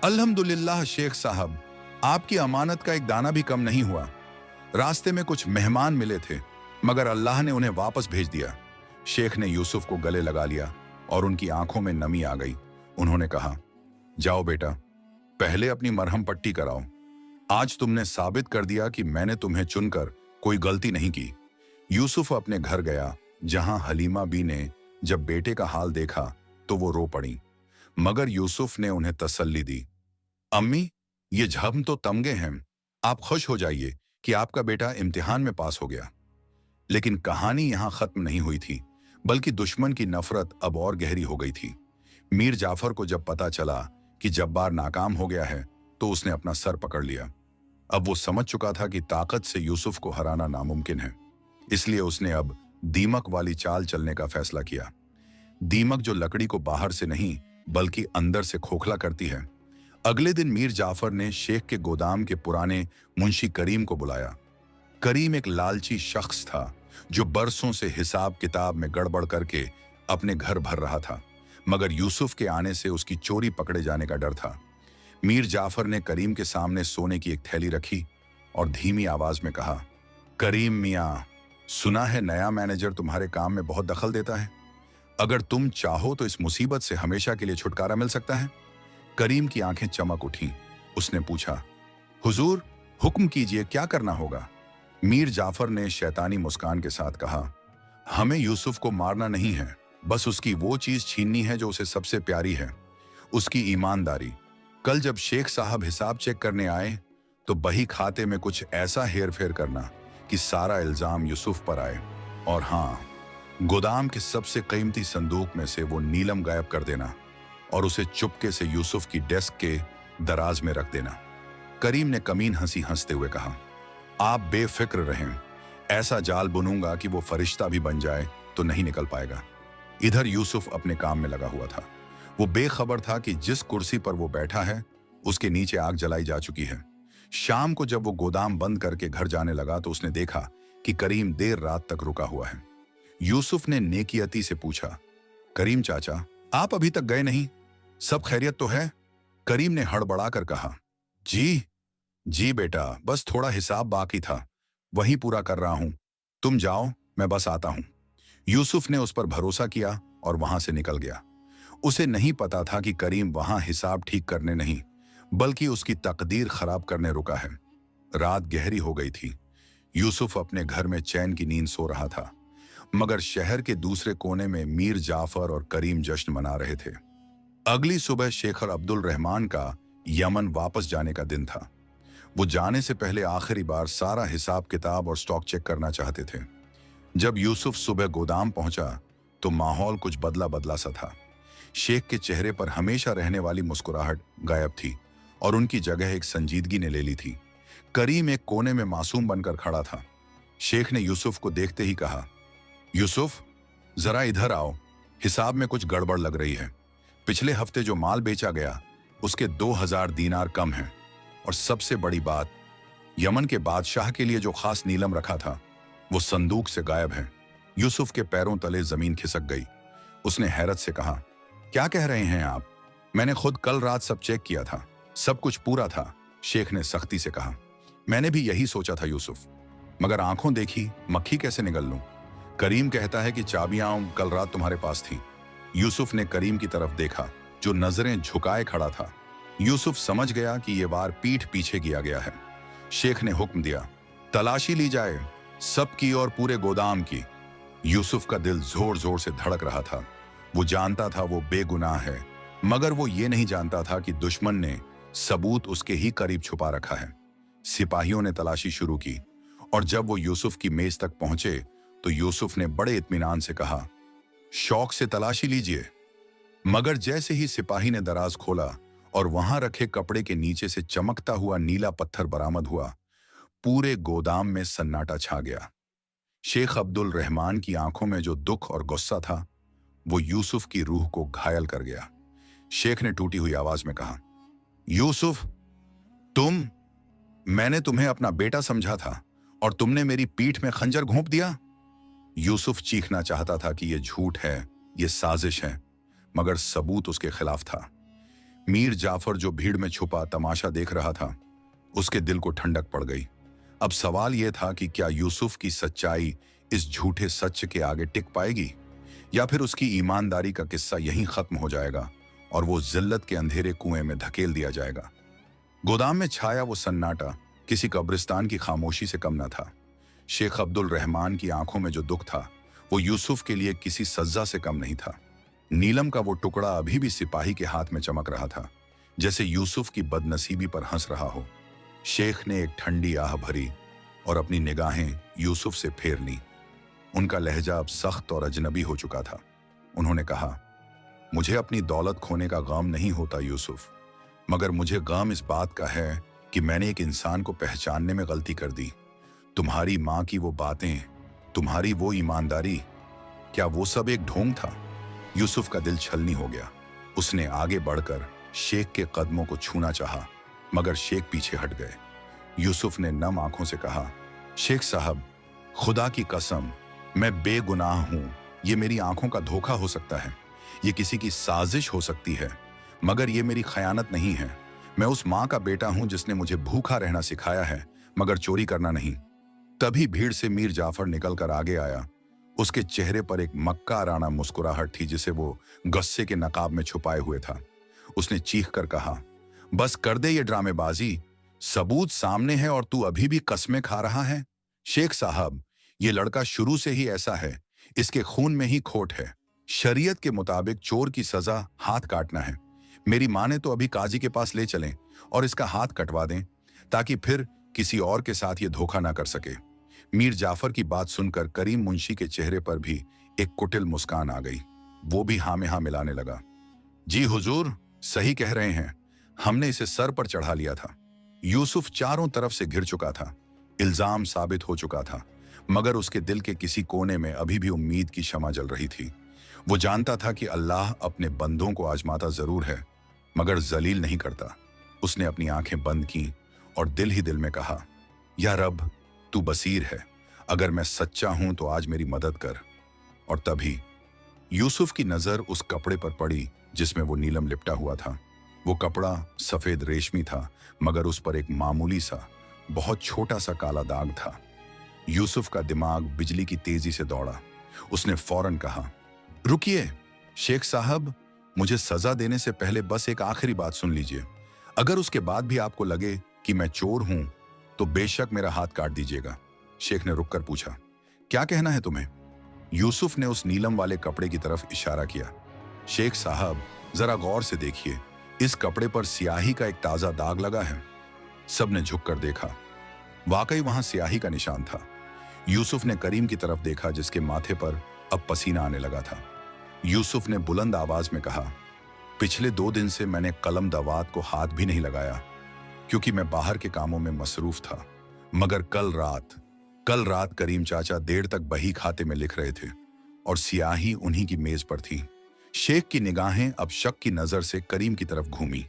अल्हम्दुलिल्लाह शेख साहब, आपकी अमानत का एक दाना भी कम नहीं हुआ। रास्ते में कुछ मेहमान मिले थे, मगर अल्लाह ने उन्हें वापस भेज दिया। शेख ने यूसुफ को गले लगा लिया और उनकी आंखों में नमी आ गई। उन्होंने कहा, जाओ बेटा, पहले अपनी मरहम पट्टी कराओ। आज तुमने साबित कर दिया कि मैंने तुम्हें चुनकर कोई गलती नहीं की। यूसुफ अपने घर गया, जहां हलीमा बी ने जब बेटे का हाल देखा तो वो रो पड़ी। मगर यूसुफ ने उन्हें तसल्ली दी, अम्मी, ये झम तो तमगे हैं, आप खुश हो जाइए कि आपका बेटा इम्तिहान में पास हो गया। लेकिन कहानी यहां खत्म नहीं हुई थी, बल्कि दुश्मन की नफरत अब और गहरी हो गई थी। मीर जाफर को जब पता चला कि जब्बार नाकाम हो गया है तो उसने अपना सर पकड़ लिया। अब वो समझ चुका था कि ताकत से यूसुफ को हराना नामुमकिन है। इसलिए उसने अब दीमक वाली चाल चलने का फैसला किया। दीमक जो लकड़ी को बाहर से नहीं बल्कि अंदर से खोखला करती है, अगले दिन मीर जाफर ने शेख के गोदाम के पुराने मुंशी करीम को बुलाया। करीम एक लालची शख्स था जो बरसों से हिसाब किताब में गड़बड़ करके अपने घर भर रहा था, मगर यूसुफ के आने से उसकी चोरी पकड़े जाने का डर था। मीर जाफर ने करीम के सामने सोने की एक थैली रखी और धीमी आवाज में कहा, करीम मियाँ, सुना है नया मैनेजर तुम्हारे काम में बहुत दखल देता है। अगर तुम चाहो तो इस मुसीबत से हमेशा के लिए छुटकारा मिल सकता है। करीम की आंखें चमक उठीं। उसने पूछा, हुजूर, हुक्म कीजिए, क्या करना होगा? मीर जाफर ने शैतानी मुस्कान के साथ कहा, हमें यूसुफ को मारना नहीं है, बस उसकी वो चीज छीननी है जो उसे सबसे प्यारी है, उसकी ईमानदारी। कल जब शेख साहब हिसाब चेक करने आए तो बही खाते में कुछ ऐसा हेर फेर करना कि सारा इल्जाम यूसुफ पर आए। और हाँ, गोदाम के सबसे कीमती संदूक में से वो नीलम गायब कर देना और उसे चुपके से यूसुफ की डेस्क के दराज में रख देना। करीम ने कमीन हंसी हंसते हुए कहा, आप बेफिक्र रहें, ऐसा जाल बुनूंगा कि वो फरिश्ता भी बन जाए तो नहीं निकल पाएगा। इधर यूसुफ अपने काम में लगा हुआ था। वो बेखबर था कि जिस कुर्सी पर वो बैठा है उसके नीचे आग जलाई जा चुकी है। शाम को जब वो गोदाम बंद करके घर जाने लगा तो उसने देखा कि करीम देर रात तक रुका हुआ है। यूसुफ ने नेकियती से पूछा, करीम चाचा, आप अभी तक गए नहीं? सब खैरियत तो है? करीम ने हड़बड़ाकर कहा, जी बेटा, बस थोड़ा हिसाब बाकी था, वही पूरा कर रहा हूं। तुम जाओ, मैं बस आता हूं। यूसुफ ने उस पर भरोसा किया और वहां से निकल गया। उसे नहीं पता था कि करीम वहां हिसाब ठीक करने नहीं बल्कि उसकी तकदीर खराब करने रुका है। रात गहरी हो गई थी। यूसुफ अपने घर में चैन की नींद सो रहा था, मगर शहर के दूसरे कोने में मीर जाफर और करीम जश्न मना रहे थे। अगली सुबह शेख अब्दुल रहमान का यमन वापस जाने का दिन था। वो जाने से पहले आखिरी बार सारा हिसाब किताब और स्टॉक चेक करना चाहते थे। जब यूसुफ सुबह गोदाम पहुंचा तो माहौल कुछ बदला बदला सा था। शेख के चेहरे पर हमेशा रहने वाली मुस्कुराहट गायब थी और उनकी जगह एक संजीदगी ने ले ली थी। करीम एक कोने में मासूम बनकर खड़ा था। शेख ने यूसुफ को देखते ही कहा, यूसुफ, जरा इधर आओ, हिसाब में कुछ गड़बड़ लग रही है। पिछले हफ्ते जो माल बेचा गया उसके 2000 दीनार कम हैं, और सबसे बड़ी बात, यमन के बादशाह के लिए जो खास नीलम रखा था वो संदूक से गायब है। यूसुफ के पैरों तले जमीन खिसक गई। उसने हैरत से कहा, क्या कह रहे हैं आप? मैंने खुद कल रात सब चेक किया था, सब कुछ पूरा था। शेख ने सख्ती से कहा, मैंने भी यही सोचा था यूसुफ, मगर आंखों देखी मक्खी कैसे निगल लूं? करीम कहता है कि चाबियां कल रात तुम्हारे पास थी। यूसुफ ने करीम की तरफ देखा जो नजरें झुकाए खड़ा था। यूसुफ समझ गया कि यह वार पीठ पीछे किया गया है। शेख ने हुक्म दिया, तलाशी ली जाए, सबकी और पूरे गोदाम की। यूसुफ का दिल जोर जोर से धड़क रहा था। वो जानता था वो बेगुनाह है, मगर वो ये नहीं जानता था कि दुश्मन ने सबूत उसके ही करीब छुपा रखा है। सिपाहियों ने तलाशी शुरू की और जब वो यूसुफ की मेज तक पहुंचे तो यूसुफ ने बड़े इत्मीनान से कहा, शौक से तलाशी लीजिए। मगर जैसे ही सिपाही ने दराज खोला और वहां रखे कपड़े के नीचे से चमकता हुआ नीला पत्थर बरामद हुआ, पूरे गोदाम में सन्नाटा छा गया। शेख अब्दुल रहमान की आंखों में जो दुख और गुस्सा था वो यूसुफ की रूह को घायल कर गया। शेख ने टूटी हुई आवाज में कहा, यूसुफ, मैंने तुम्हें अपना बेटा समझा था और तुमने मेरी पीठ में खंजर घोंप दिया। यूसुफ चीखना चाहता था कि यह झूठ है, यह साजिश है, मगर सबूत उसके खिलाफ था। मीर जाफर जो भीड़ में छुपा तमाशा देख रहा था, उसके दिल को ठंडक पड़ गई। अब सवाल यह था कि क्या यूसुफ की सच्चाई इस झूठे सच के आगे टिक पाएगी, या फिर उसकी ईमानदारी का किस्सा यहीं खत्म हो जाएगा और वो जिल्लत के अंधेरे कुएं में धकेल दिया जाएगा। गोदाम में छाया वो सन्नाटा किसी कब्रिस्तान की खामोशी से कम न था। शेख अब्दुल रहमान की आंखों में जो दुख था वो यूसुफ के लिए किसी सज्जा से कम नहीं था। नीलम का वो टुकड़ा अभी भी सिपाही के हाथ में चमक रहा था, जैसे यूसुफ की बदनसीबी पर हंस रहा हो। शेख ने एक ठंडी आह भरी और अपनी निगाहें यूसुफ से फेर ली। उनका लहजा अब सख्त और अजनबी हो चुका था। उन्होंने कहा, मुझे अपनी दौलत खोने का गम नहीं होता यूसुफ, मगर मुझे गम इस बात का है कि मैंने एक इंसान को पहचानने में गलती कर दी। तुम्हारी माँ की वो बातें, तुम्हारी वो ईमानदारी, क्या वो सब एक ढोंग था? यूसुफ का दिल छलनी हो गया। उसने आगे बढ़कर शेख के कदमों को छूना चाहा, मगर शेख पीछे हट गए। यूसुफ ने नम आंखों से कहा, शेख साहब, खुदा की कसम, मैं बेगुनाह हूं। ये मेरी आंखों का धोखा हो सकता है, ये किसी की साजिश हो सकती है, मगर ये मेरी खयानत नहीं है। मैं उस माँ का बेटा हूं जिसने मुझे भूखा रहना सिखाया है, मगर चोरी करना नहीं। तभी भीड़ से मीर जाफर निकलकर आगे आया। उसके चेहरे पर एक मक्काराना मुस्कुराहट थी जिसे वो गुस्से के नकाब में छुपाए हुए था। उसने चीख कर कहा, बस कर दे ये ड्रामेबाजी, सबूत सामने है और तू अभी भी कस्में खा रहा है। शेख साहब, ये लड़का शुरू से ही ऐसा है, इसके खून में ही खोट है। शरीयत के मुताबिक चोर की सजा हाथ काटना है। मेरी माँ ने तो अभी काजी के पास ले चलें और इसका हाथ कटवा दें, ताकि फिर किसी और के साथ ये धोखा ना कर सके। मीर जाफर की बात सुनकर करीम मुंशी के चेहरे पर भी एक कुटिल मुस्कान आ गई। वो भी हाँ में हाँ मिलाने लगा। जी हुजूर, सही कह रहे हैं, हमने इसे सर पर चढ़ा लिया था। यूसुफ चारों तरफ से घिर चुका था, इल्जाम साबित हो चुका था, मगर उसके दिल के किसी कोने में अभी भी उम्मीद की शमा जल रही थी। वो जानता था कि अल्लाह अपने बंदों को आजमाता जरूर है, मगर जलील नहीं करता। उसने अपनी आंखें बंद की और दिल ही दिल में कहा, या रब, तू बसीर है, अगर मैं सच्चा हूं तो आज मेरी मदद कर। और तभी यूसुफ की नजर उस कपड़े पर पड़ी जिसमें वो नीलम लिपटा हुआ था। वो कपड़ा सफेद रेशमी था, मगर उस पर एक मामूली सा, बहुत छोटा सा काला दाग था। यूसुफ का दिमाग बिजली की तेजी से दौड़ा। उसने फौरन कहा, रुकिए शेख साहब, मुझे सजा देने से पहले बस एक आखिरी बात सुन लीजिए। अगर उसके बाद भी आपको लगे कि मैं चोर हूं तो बेशक मेरा हाथ काट दीजिएगा। शेख ने रुककर पूछा, क्या कहना है तुम्हें? यूसुफ ने उस नीलम वाले कपड़े की तरफ इशारा किया। शेख साहब, जरा गौर से देखिए, इस कपड़े पर स्याही का एक ताजा दाग लगा है। सबने झुककर देखा। वाकई वहां स्याही का निशान था। यूसुफ ने करीम की तरफ देखा जिसके माथे पर अब पसीना आने लगा था। यूसुफ ने बुलंद आवाज में कहा, पिछले 2 दिन से मैंने कलम दवात को हाथ भी नहीं लगाया, क्योंकि मैं बाहर के कामों में मसरूफ था। मगर कल रात करीम चाचा देर तक बही खाते में लिख रहे थे और स्याही उन्हीं की मेज पर थी। शेख की निगाहें अब शक की नजर से करीम की तरफ घूमी।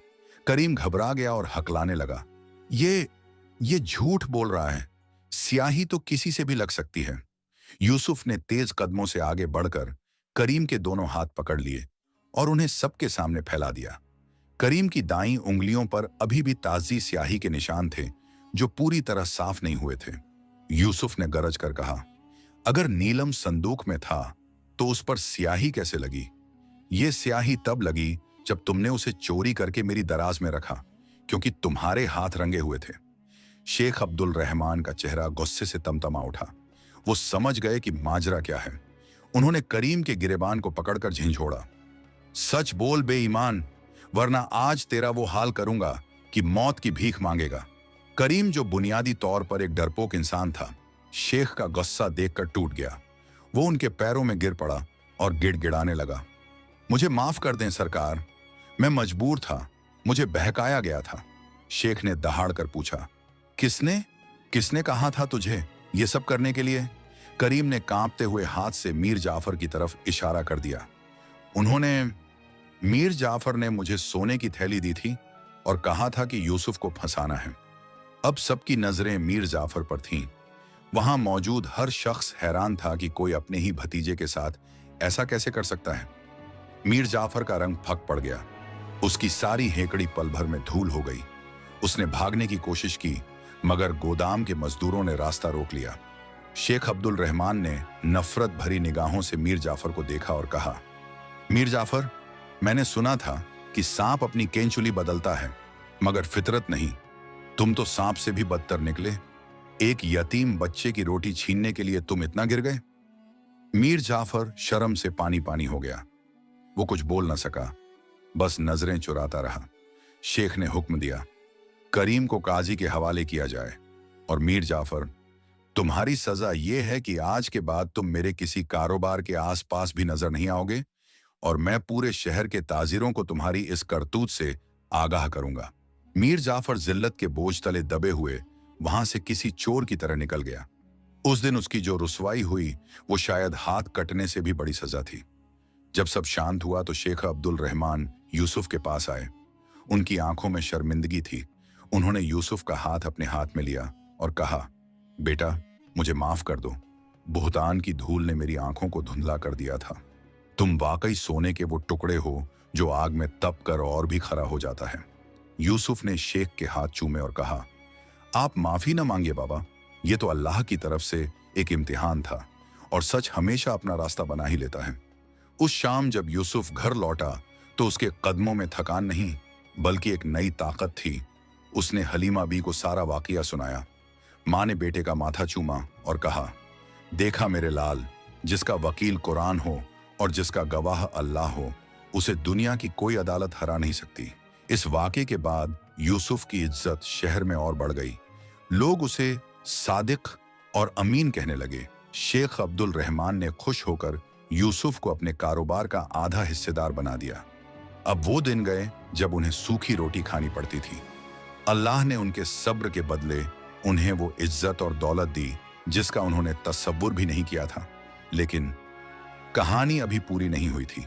करीम घबरा गया और हकलाने लगा, ये झूठ बोल रहा है, स्याही तो किसी से भी लग सकती है। यूसुफ ने तेज कदमों से आगे बढ़कर करीम के दोनों हाथ पकड़ लिए और उन्हें सबके सामने फैला दिया। करीम की दाईं उंगलियों पर अभी भी ताजी स्याही के निशान थे जो पूरी तरह साफ नहीं हुए थे। यूसुफ ने गरज कर कहा, अगर नीलम संदूक में था तो उस पर स्याही कैसे लगी? ये स्याही तब लगी जब तुमने उसे चोरी करके मेरी दराज में रखा, क्योंकि तुम्हारे हाथ रंगे हुए थे। शेख अब्दुल रहमान का चेहरा गुस्से से तमतमा उठा। वो समझ गए कि माजरा क्या है। उन्होंने करीम के गिरेबान को पकड़कर झिंझोड़ा, सच बोल बेईमान, वरना आज तेरा वो हाल करूंगा कि मौत की भीख मांगेगा। करीम, जो बुनियादी तौर पर एक डरपोक इंसान था, शेख का गुस्सा देखकर टूट गया। वो उनके पैरों में गिर पड़ा और गिड़गिड़ाने लगा, मुझे माफ कर दें सरकार, मैं मजबूर था, मुझे बहकाया गया था। शेख ने दहाड़ कर पूछा, किसने कहा था तुझे ये सब करने के लिए? करीम ने कांपते हुए हाथ से मीर जाफर की तरफ इशारा कर दिया। मीर जाफर ने मुझे सोने की थैली दी थी और कहा था कि यूसुफ को फंसाना है। अब सबकी नजरें मीर जाफर पर थीं। वहां मौजूद हर शख्स हैरान था कि कोई अपने ही भतीजे के साथ ऐसा कैसे कर सकता है। मीर जाफर का रंग फक पड़ गया। उसकी सारी हेकड़ी पल भर में धूल हो गई। उसने भागने की कोशिश की, मगर गोदाम के मजदूरों ने रास्ता रोक लिया। शेख अब्दुल रहमान ने नफरत भरी निगाहों से मीर जाफर को देखा और कहा, मीर जाफर, मैंने सुना था कि सांप अपनी केंचुली बदलता है, मगर फितरत नहीं। तुम तो सांप से भी बदतर निकले। एक यतीम बच्चे की रोटी छीनने के लिए तुम इतना गिर गए? मीर जाफर शर्म से पानी पानी हो गया। वो कुछ बोल न सका, बस नजरें चुराता रहा। शेख ने हुक्म दिया, करीम को काजी के हवाले किया जाए। और मीर जाफर, तुम्हारी सजा यह है कि आज के बाद तुम मेरे किसी कारोबार के आसपास भी नजर नहीं आओगे और मैं पूरे शहर के ताजिरों को तुम्हारी इस करतूत से आगाह करूंगा। मीर जाफर जिल्लत के बोझ तले दबे हुए वहां से किसी चोर की तरह निकल गया। उस दिन उसकी जो रुसवाई हुई वो शायद हाथ कटने से भी बड़ी सजा थी। जब सब शांत हुआ तो शेख अब्दुल रहमान यूसुफ के पास आए। उनकी आंखों में शर्मिंदगी थी। उन्होंने यूसुफ का हाथ अपने हाथ में लिया और कहा, बेटा, मुझे माफ कर दो। बुहतान की धूल ने मेरी आंखों को धुंधला कर दिया था। तुम वाकई सोने के वो टुकड़े हो जो आग में तप कर और भी खरा हो जाता है। यूसुफ ने शेख के हाथ चूमे और कहा, आप माफी न मांगिए बाबा, ये तो अल्लाह की तरफ से एक इम्तिहान था और सच हमेशा अपना रास्ता बना ही लेता है। उस शाम जब यूसुफ घर लौटा तो उसके कदमों में थकान नहीं बल्कि एक नई ताकत थी। उसने हलीमा बी को सारा वाकया सुनाया। माँ ने बेटे का माथा चूमा और कहा, देखा मेरे लाल, जिसका वकील कुरान हो और जिसका गवाह अल्लाह हो, उसे दुनिया की कोई अदालत हरा नहीं सकती। इस वाक़े के बाद यूसुफ की इज्जत शहर में और बढ़ गई। लोग उसे सादिक और अमीन कहने लगे। शेख अब्दुल रहमान ने खुश होकर यूसुफ को अपने कारोबार का आधा हिस्सेदार बना दिया। अब वो दिन गए जब उन्हें सूखी रोटी खानी पड़ती थी। अल्लाह ने उनके सब्र के बदले उन्हें वो इज्जत और दौलत दी जिसका उन्होंने तसव्वुर भी नहीं किया था। लेकिन कहानी अभी पूरी नहीं हुई थी।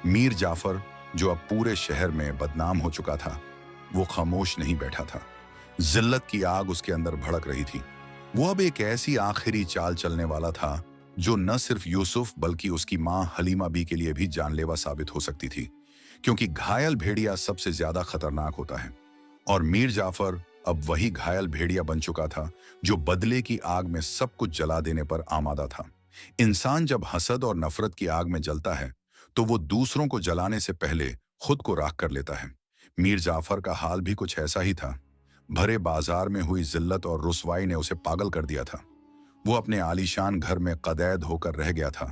मीर जाफर, जो अब पूरे शहर में बदनाम हो चुका था, वो खामोश नहीं बैठा था। जिल्लत की आग उसके अंदर भड़क रही थी। वो अब एक ऐसी आखिरी चाल चलने वाला था जो न सिर्फ यूसुफ बल्कि उसकी मां हलीमा बी के लिए भी जानलेवा साबित हो सकती थी, क्योंकि घायल भेड़िया सबसे ज्यादा खतरनाक होता है। और मीर जाफर अब वही घायल भेड़िया बन चुका था जो बदले की आग में सब कुछ जला देने पर आमादा था। इंसान जब हसद और नफरत की आग में जलता है तो वो दूसरों को जलाने से पहले खुद को राख कर लेता है। मीर जाफर का हाल भी कुछ ऐसा ही था। भरे बाजार में हुई जिल्लत और रुसवाई ने उसे पागल कर दिया था। वो अपने आलीशान घर में कदैद होकर रह गया था,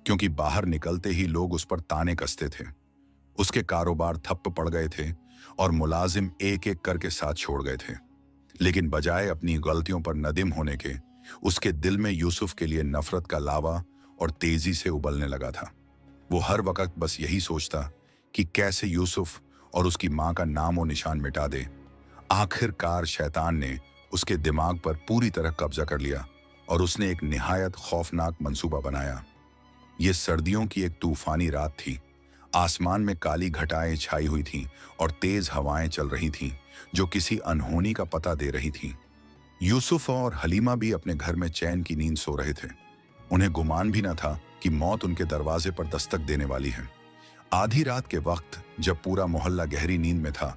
क्योंकि बाहर निकलते ही लोग उस पर ताने कसते थे। उसके कारोबार ठप्प पड़ गए थे और मुलाजिम एक एक करके साथ छोड़ गए थे। लेकिन बजाय अपनी गलतियों पर नदिम होने के, उसके दिल में यूसुफ के लिए नफरत का लावा और तेजी से उबलने लगा था। वो हर वक्त बस यही सोचता कि कैसे यूसुफ और उसकी मां का नामो निशान मिटा दे। आखिरकार शैतान ने उसके दिमाग पर पूरी तरह कब्जा कर लिया और उसने एक निहायत खौफनाक मंसूबा बनाया। ये सर्दियों की एक तूफानी रात थी। आसमान में काली घटाएं छाई हुई थीं और तेज हवाएं चल रही थीं जो किसी अनहोनी का पता दे रही थीं। यूसुफ और हलीमा भी अपने घर में चैन की नींद सो रहे थे। उन्हें गुमान भी न था कि मौत उनके दरवाजे पर दस्तक देने वाली है। आधी रात के वक्त जब पूरा मोहल्ला गहरी नींद में था,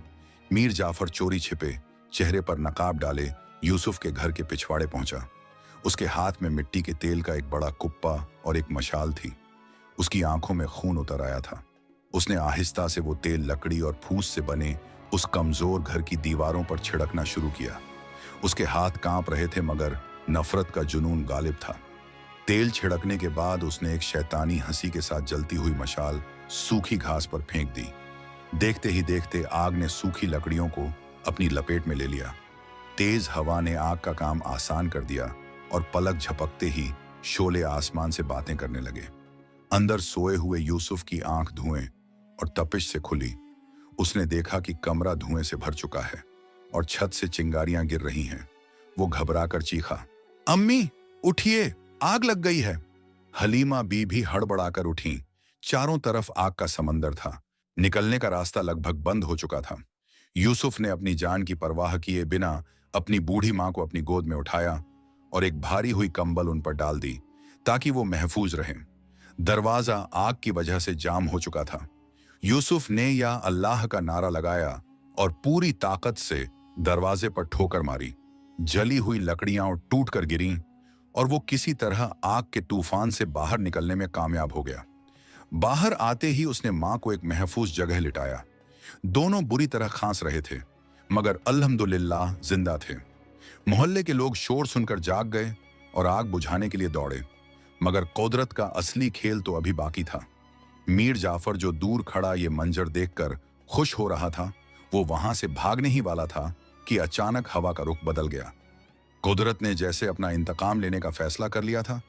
मीर जाफर चोरी छिपे, चेहरे पर नकाब डाले यूसुफ के घर के पिछवाड़े पहुंचा। उसके हाथ में मिट्टी के तेल का एक बड़ा कुप्पा और एक मशाल थी। उसकी आंखों में खून उतर आया था। उसने आहिस्ता से वो तेल लकड़ी और फूस से बने उस कमजोर घर की दीवारों पर छिड़कना शुरू किया। उसके हाथ कांप रहे थे मगर नफरत का जुनून गालिब था। तेल छिड़कने के बाद उसने एक शैतानी हंसी के साथ जलती हुई मशाल सूखी घास पर फेंक दी। देखते ही देखते आग ने सूखी लकड़ियों को अपनी लपेट में ले लिया। तेज हवा ने आग का काम आसान कर दिया और पलक झपकते ही शोले आसमान से बातें करने लगे। अंदर सोए हुए यूसुफ की आंख धुएं और तपिश से खुली। उसने देखा कि कमरा धुएं से भर चुका है और छत से चिंगारियां गिर रही हैं। वो घबरा कर चीखा, अम्मी उठिए, आग लग गई है। हलीमा बी भी हड़बड़ाकर उठी। चारों तरफ आग का समंदर था। निकलने का रास्ता लगभग बंद हो चुका था। यूसुफ ने अपनी जान की परवाह किए बिना अपनी बूढ़ी मां को अपनी गोद में उठाया और एक भारी हुई कंबल उन पर डाल दी ताकि वो महफूज रहें। दरवाजा आग की वजह से जाम हो चुका था। यूसुफ ने या अल्लाह का नारा लगाया और पूरी ताकत से दरवाजे पर ठोकर मारी। जली हुई लकड़ियां टूट कर गिरीं और वो किसी तरह आग के तूफान से बाहर निकलने में कामयाब हो गया। बाहर आते ही उसने मां को एक महफूज जगह लिटाया। दोनों बुरी तरह खांस रहे थे मगर अल्हम्दुलिल्लाह जिंदा थे। मोहल्ले के लोग शोर सुनकर जाग गए और आग बुझाने के लिए दौड़े, मगर कुदरत का असली खेल तो अभी बाकी था। मीर जाफर, जो दूर खड़ा ये मंजर देखकर खुश हो रहा था, वो वहां से भागने ही वाला था कि अचानक हवा का रुख बदल गया। कुदरत ने जैसे अपना इंतकाम लेने का फैसला कर लिया था।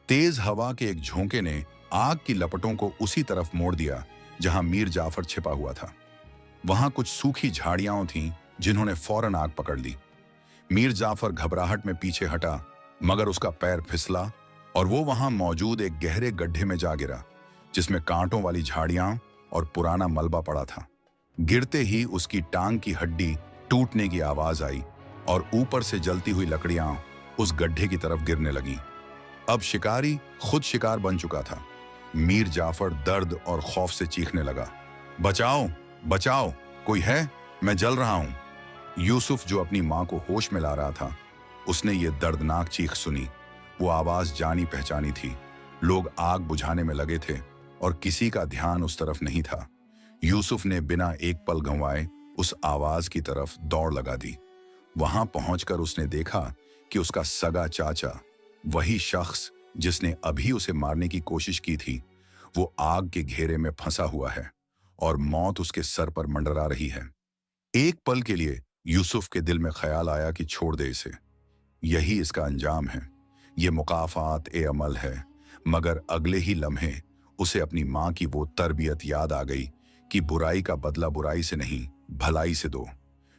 तेज हवा के एक झोंके ने आग की लपटों को उसी तरफ मोड़ दिया जहां मीर जाफर छिपा हुआ था। वहां कुछ सूखी झाड़ियां थीं जिन्होंने फौरन आग पकड़ ली। मीर जाफर घबराहट में पीछे हटा मगर उसका पैर फिसला और वो वहां मौजूद एक गहरे गड्ढे में जा गिरा जिसमें कांटों वाली झाड़ियां और पुराना मलबा पड़ा था। गिरते ही उसकी टांग की हड्डी टूटने की आवाज आई और ऊपर से जलती हुई लकड़ियां उस गड्ढे की तरफ गिरने लगीं। अब शिकारी खुद शिकार बन चुका था। मीर जाफर दर्द और खौफ से चीखने लगा, बचाओ, बचाओ, कोई है, मैं जल रहा हूं। यूसुफ जो अपनी मां को होश में ला रहा था, उसने ये दर्दनाक चीख सुनी। वो आवाज जानी पहचानी थी। लोग आग बुझाने में लगे थे और किसी का ध्यान उस तरफ नहीं था। यूसुफ ने बिना एक पल गंवाए उस आवाज की तरफ दौड़ लगा दी। वहां पहुंचकर उसने देखा कि उसका सगा चाचा, वही शख्स जिसने अभी उसे मारने की कोशिश की थी, वो आग के घेरे में फंसा हुआ है और मौत उसके सर पर मंडरा रही है। एक पल के लिए यूसुफ के दिल में ख्याल आया कि छोड़ दे इसे, यही इसका अंजाम है, ये मुकाफात ए अमल है। मगर अगले ही लम्हे उसे अपनी मां की वो तरबियत याद आ गई कि बुराई का बदला बुराई से नहीं, भलाई से दो।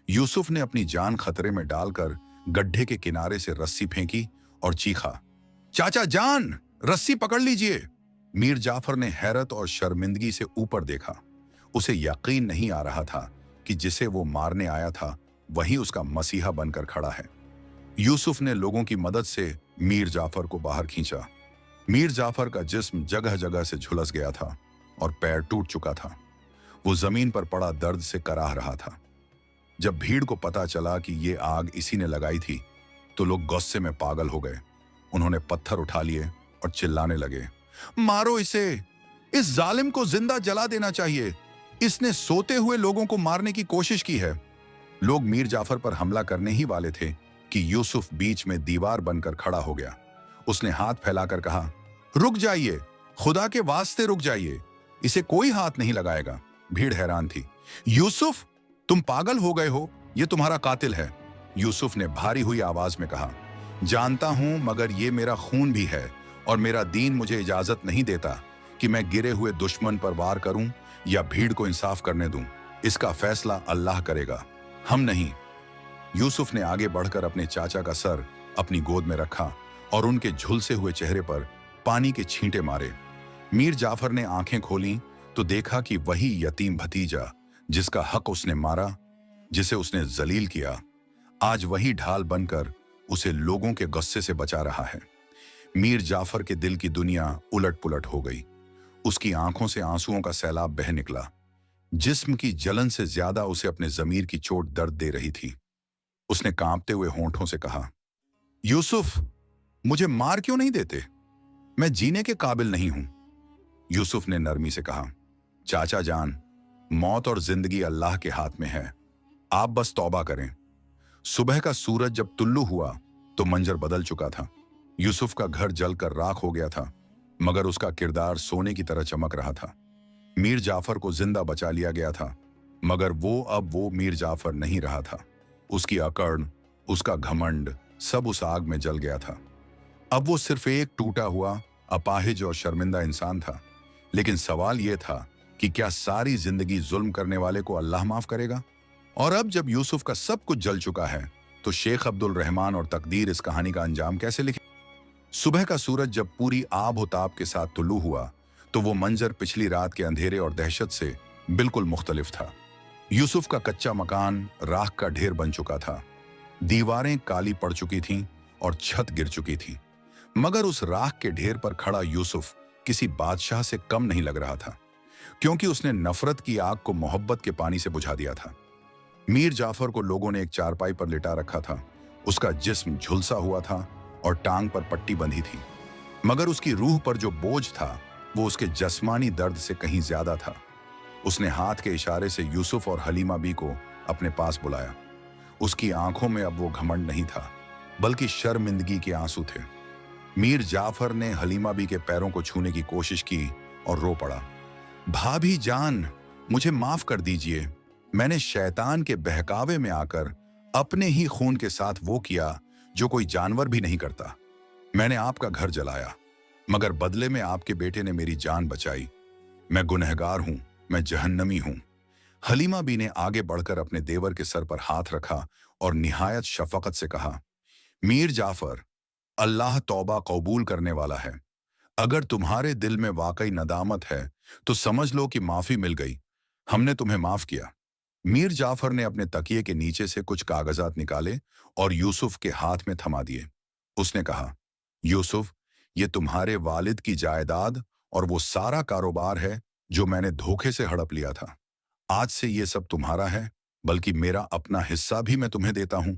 यूसुफ ने अपनी जान खतरे में डालकर गड्ढे के किनारे से रस्सी फेंकी और चीखा, चाचा जान, रस्सी पकड़ लीजिए। मीर जाफर ने हैरत और शर्मिंदगी से ऊपर देखा। उसे यकीन नहीं आ रहा था कि जिसे वो मारने आया था वही उसका मसीहा बनकर खड़ा है। यूसुफ ने लोगों की मदद से मीर जाफर को बाहर खींचा। मीर जाफर का जिस्म जगह जगह से झुलस गया था और पैर टूट चुका था। वो जमीन पर पड़ा दर्द से कराह रहा था। जब भीड़ को पता चला कि ये आग इसी ने लगाई थी, तो लोग गुस्से में पागल हो गए। उन्होंने पत्थर उठा लिए और चिल्लाने लगे, मारो इसे, इस जालिम को जिंदा जला देना चाहिए, इसने सोते हुए लोगों को मारने की कोशिश की है। लोग मीर जाफर पर हमला करने ही वाले थे कि यूसुफ बीच में दीवार बनकर खड़ा हो गया। उसने हाथ फैलाकर कहा, रुक जाइए, खुदा के वास्ते रुक जाइए, इसे कोई हाथ नहीं लगाएगा। भीड़ हैरान थी। यूसुफ, तुम पागल हो गए हो, ये तुम्हारा कातिल है। यूसुफ ने भारी हुई आवाज में कहा, जानता हूं, मगर ये मेरा खून भी है और मेरा दीन मुझे इजाजत नहीं देता कि मैं गिरे हुए दुश्मन पर वार करूं या भीड़ को इंसाफ करने दूं। इसका फैसला अल्लाह करेगा, हम नहीं। यूसुफ ने आगे बढ़कर अपने चाचा का सर अपनी गोद में रखा और उनके झुलसे हुए चेहरे पर पानी के छींटे मारे। मीर जाफर ने आंखें खोली तो देखा कि वही यतीम भतीजा जिसका हक उसने मारा, जिसे उसने जलील किया, आज वही ढाल बनकर उसे लोगों के गुस्से से बचा रहा है। मीर जाफर के दिल की दुनिया उलट पुलट हो गई। उसकी आंखों से आंसुओं का सैलाब बह निकला। जिस्म की जलन से ज्यादा उसे अपने जमीर की चोट दर्द दे रही थी। उसने कांपते हुए होंठों से कहा, यूसुफ, मुझे मार क्यों नहीं देते? मैं जीने के काबिल नहीं हूं। यूसुफ ने नरमी से कहा, चाचा जान, मौत और जिंदगी अल्लाह के हाथ में है, आप बस तौबा करें। सुबह का सूरज जब तुल्लू हुआ तो मंजर बदल चुका था। यूसुफ का घर जलकर राख हो गया था, मगर उसका किरदार सोने की तरह चमक रहा था। मीर जाफर को जिंदा बचा लिया गया था, मगर वो अब वो मीर जाफर नहीं रहा था। उसकी अकड़, उसका घमंड, सब उस आग में जल गया था। अब वो सिर्फ एक टूटा हुआ, अपाहिज और शर्मिंदा इंसान था। लेकिन सवाल यह था कि क्या सारी जिंदगी जुल्म करने वाले को अल्लाह माफ करेगा? और अब जब यूसुफ का सब कुछ जल चुका है, तो शेख अब्दुल रहमान और तकदीर इस कहानी का अंजाम कैसे लिखे? सुबह का सूरज जब पूरी आब-ओ-ताब के साथ तुलू हुआ, तो वो मंजर पिछली रात के अंधेरे और दहशत से बिल्कुल मुख्तलिफ था। यूसुफ का कच्चा मकान राख का ढेर बन चुका था। दीवारें काली पड़ चुकी थीं और छत गिर चुकी थी। मगर उस राख के ढेर पर खड़ा यूसुफ किसी बादशाह से कम नहीं लग रहा था, क्योंकि उसने नफरत की आग को मोहब्बत के पानी से बुझा दिया था। मीर जाफर को लोगों ने एक चारपाई पर लिटा रखा था। उसका जिस्म झुलसा हुआ था और टांग पर पट्टी बंधी थी, मगर उसकी रूह पर जो बोझ था वो उसके जस्मानी दर्द से कहीं ज्यादा था। उसने हाथ के इशारे से यूसुफ और हलीमा बी को अपने पास बुलाया। उसकी आंखों में अब वो घमंड नहीं था, बल्कि शर्मिंदगी के आंसू थे। मीर जाफर ने हलीमा बी के पैरों को छूने की कोशिश की और रो पड़ा, भाभी जान, मुझे माफ कर दीजिए। मैंने शैतान के बहकावे में आकर अपने ही खून के साथ वो किया जो कोई जानवर भी नहीं करता। मैंने आपका घर जलाया, मगर बदले में आपके बेटे ने मेरी जान बचाई। मैं गुनहगार हूं, मैं जहन्नमी हूं। हलीमा बी ने आगे बढ़कर अपने देवर के सर पर हाथ रखा और निहायत शफकत से कहा, मीर जाफर, अल्लाह तौबा कबूल करने वाला है। अगर तुम्हारे दिल में वाकई नदामत है तो समझ लो कि माफी मिल गई। हमने तुम्हें माफ किया। मीर जाफर ने अपने तकिए के नीचे से कुछ कागजात निकाले और यूसुफ के हाथ में थमा दिए। उसने कहा, यूसुफ, ये तुम्हारे वालिद की जायदाद और वो सारा कारोबार है जो मैंने धोखे से हड़प लिया था। आज से ये सब तुम्हारा है, बल्कि मेरा अपना हिस्सा भी मैं तुम्हें देता हूं,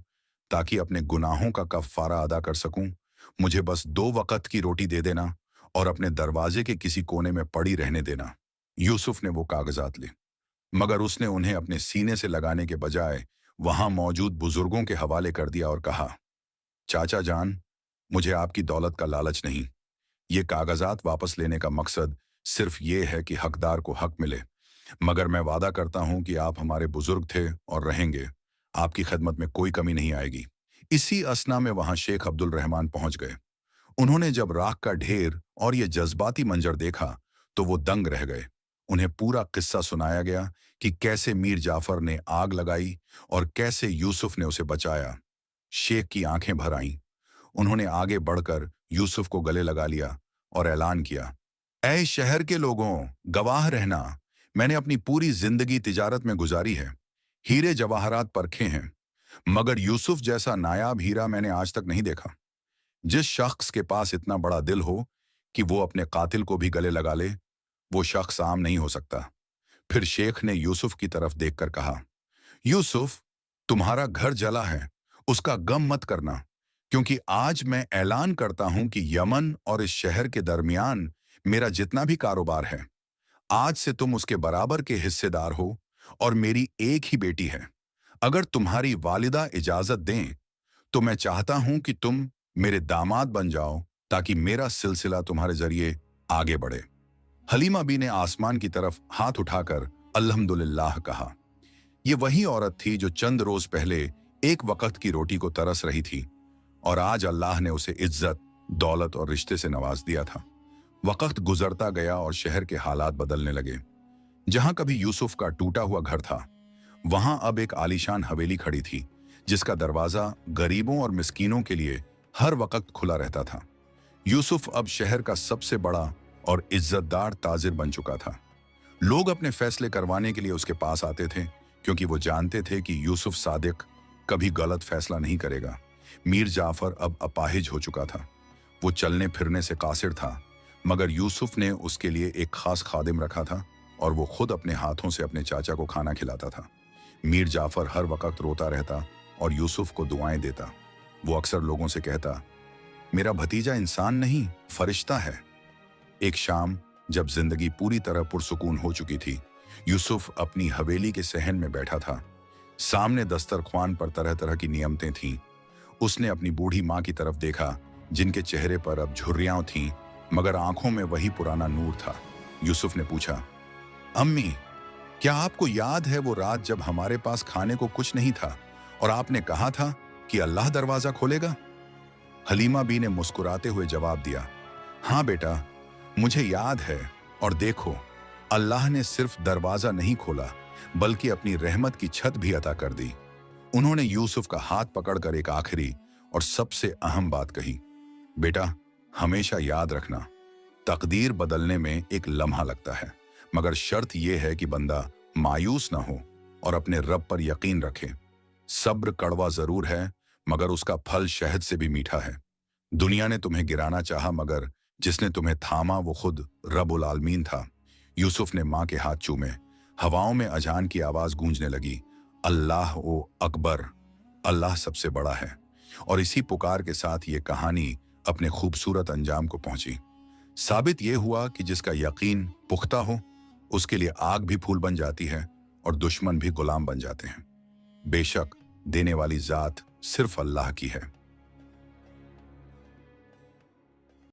ताकि अपने गुनाहों का कफ्फारा अदा कर सकूं। मुझे बस 2 वक्त की रोटी दे देना और अपने दरवाजे के किसी कोने में पड़ी रहने देना। यूसुफ ने वो कागजात ले, मगर उसने उन्हें अपने सीने से लगाने के बजाय वहां मौजूद बुजुर्गों के हवाले कर दिया और कहा, चाचा जान, मुझे आपकी दौलत का लालच नहीं। ये कागजात वापस लेने का मकसद सिर्फ ये है कि हकदार को हक मिले, मगर मैं वादा करता हूं कि आप हमारे बुजुर्ग थे और रहेंगे। आपकी खिदमत में कोई कमी नहीं आएगी। इसी असना में वहां शेख अब्दुल रहमान पहुंच गए। उन्होंने जब राख का ढेर और ये जज्बाती मंजर देखा तो वो दंग रह गए। उन्हें पूरा किस्सा सुनाया गया कि कैसे मीर जाफर ने आग लगाई और कैसे यूसुफ ने उसे बचाया। शेख की आंखें भर आईं। उन्होंने आगे बढ़कर यूसुफ को गले लगा लिया और ऐलान किया, ऐ शहर के लोगों, गवाह रहना, मैंने अपनी पूरी जिंदगी तिजारत में गुजारी है, हीरे जवाहरात परखे हैं, मगर यूसुफ जैसा नायाब हीरा मैंने आज तक नहीं देखा। जिस शख्स के पास इतना बड़ा दिल हो कि वो अपने कातिल को भी गले लगा ले, वो शख्स आम नहीं हो सकता। फिर शेख ने यूसुफ की तरफ देखकर कहा, यूसुफ, तुम्हारा घर जला है, उसका गम मत करना, क्योंकि आज मैं ऐलान करता हूं कि यमन और इस शहर के दरमियान मेरा जितना भी कारोबार है, आज से तुम उसके बराबर के हिस्सेदार हो और मेरी एक ही बेटी है। अगर तुम्हारी वालिदा इजाजत दें तो मैं चाहता हूं कि तुम मेरे दामाद बन जाओ, ताकि मेरा सिलसिला तुम्हारे जरिए आगे बढ़े। हलीमा बी ने आसमान की तरफ हाथ उठाकर अल्हम्दुलिल्लाह कहा। ये वही औरत थी जो चंद रोज पहले एक वक्त की रोटी को तरस रही थी, और आज अल्लाह ने उसे इज्जत, दौलत और रिश्ते से नवाज दिया था। वक्त गुजरता गया और शहर के हालात बदलने लगे। जहां कभी यूसुफ का टूटा हुआ घर था, वहां अब एक आलीशान हवेली खड़ी थी, जिसका दरवाजा गरीबों और मिस्कीनों के लिए हर वक्त खुला रहता था। यूसुफ अब शहर का सबसे बड़ा और इज्जतदार ताजिर बन चुका था। लोग अपने फैसले करवाने के लिए उसके पास आते थे, क्योंकि वो जानते थे कि यूसुफ सादिक कभी गलत फैसला नहीं करेगा। मीर जाफर अब अपाहिज हो चुका था। वो चलने फिरने से कासिर था, मगर यूसुफ ने उसके लिए एक खास खादिम रखा था और वो खुद अपने हाथों से अपने चाचा को खाना खिलाता था। मीर जाफर हर वक्त रोता रहता और यूसुफ को दुआएं देता। वो अक्सर लोगों से कहता, मेरा भतीजा इंसान नहीं, फरिश्ता है। एक शाम जब जिंदगी पूरी तरह पुरसुकून हो चुकी थी, यूसुफ अपनी हवेली के सहन में बैठा था। सामने दस्तरख्वान पर तरह तरह की नियमतें थीं। उसने अपनी बूढ़ी माँ की तरफ देखा, जिनके चेहरे पर अब झुर्रियां थीं, मगर आंखों में वही पुराना नूर था। यूसुफ ने पूछा, अम्मी, क्या आपको याद है वो रात जब हमारे पास खाने को कुछ नहीं था और आपने कहा था कि अल्लाह दरवाजा खोलेगा? हलीमा बी ने मुस्कुराते हुए जवाब दिया, हाँ बेटा, मुझे याद है, और देखो, अल्लाह ने सिर्फ दरवाजा नहीं खोला, बल्कि अपनी रहमत की छत भी अता कर दी। उन्होंने यूसुफ का हाथ पकड़कर एक आखिरी और सबसे अहम बात कही, बेटा, हमेशा याद रखना, तकदीर बदलने में एक लम्हा लगता है, मगर शर्त यह है कि बंदा मायूस ना हो और अपने रब पर यकीन रखे। सब्र कड़वा जरूर है, मगर उसका फल शहद से भी मीठा है। दुनिया ने तुम्हें गिराना चाहा, मगर जिसने तुम्हें थामा वो खुद रब्बुल आलमीन था। यूसुफ ने माँ के हाथ चूमे। हवाओं में अजान की आवाज गूंजने लगी, अल्लाह ओ अकबर, अल्लाह सबसे बड़ा है। और इसी पुकार के साथ ये कहानी अपने खूबसूरत अंजाम को पहुंची। साबित यह हुआ कि जिसका यकीन पुख्ता हो, उसके लिए आग भी फूल बन जाती है और दुश्मन भी गुलाम बन जाते हैं। बेशक देने वाली जात सिर्फ अल्लाह की है।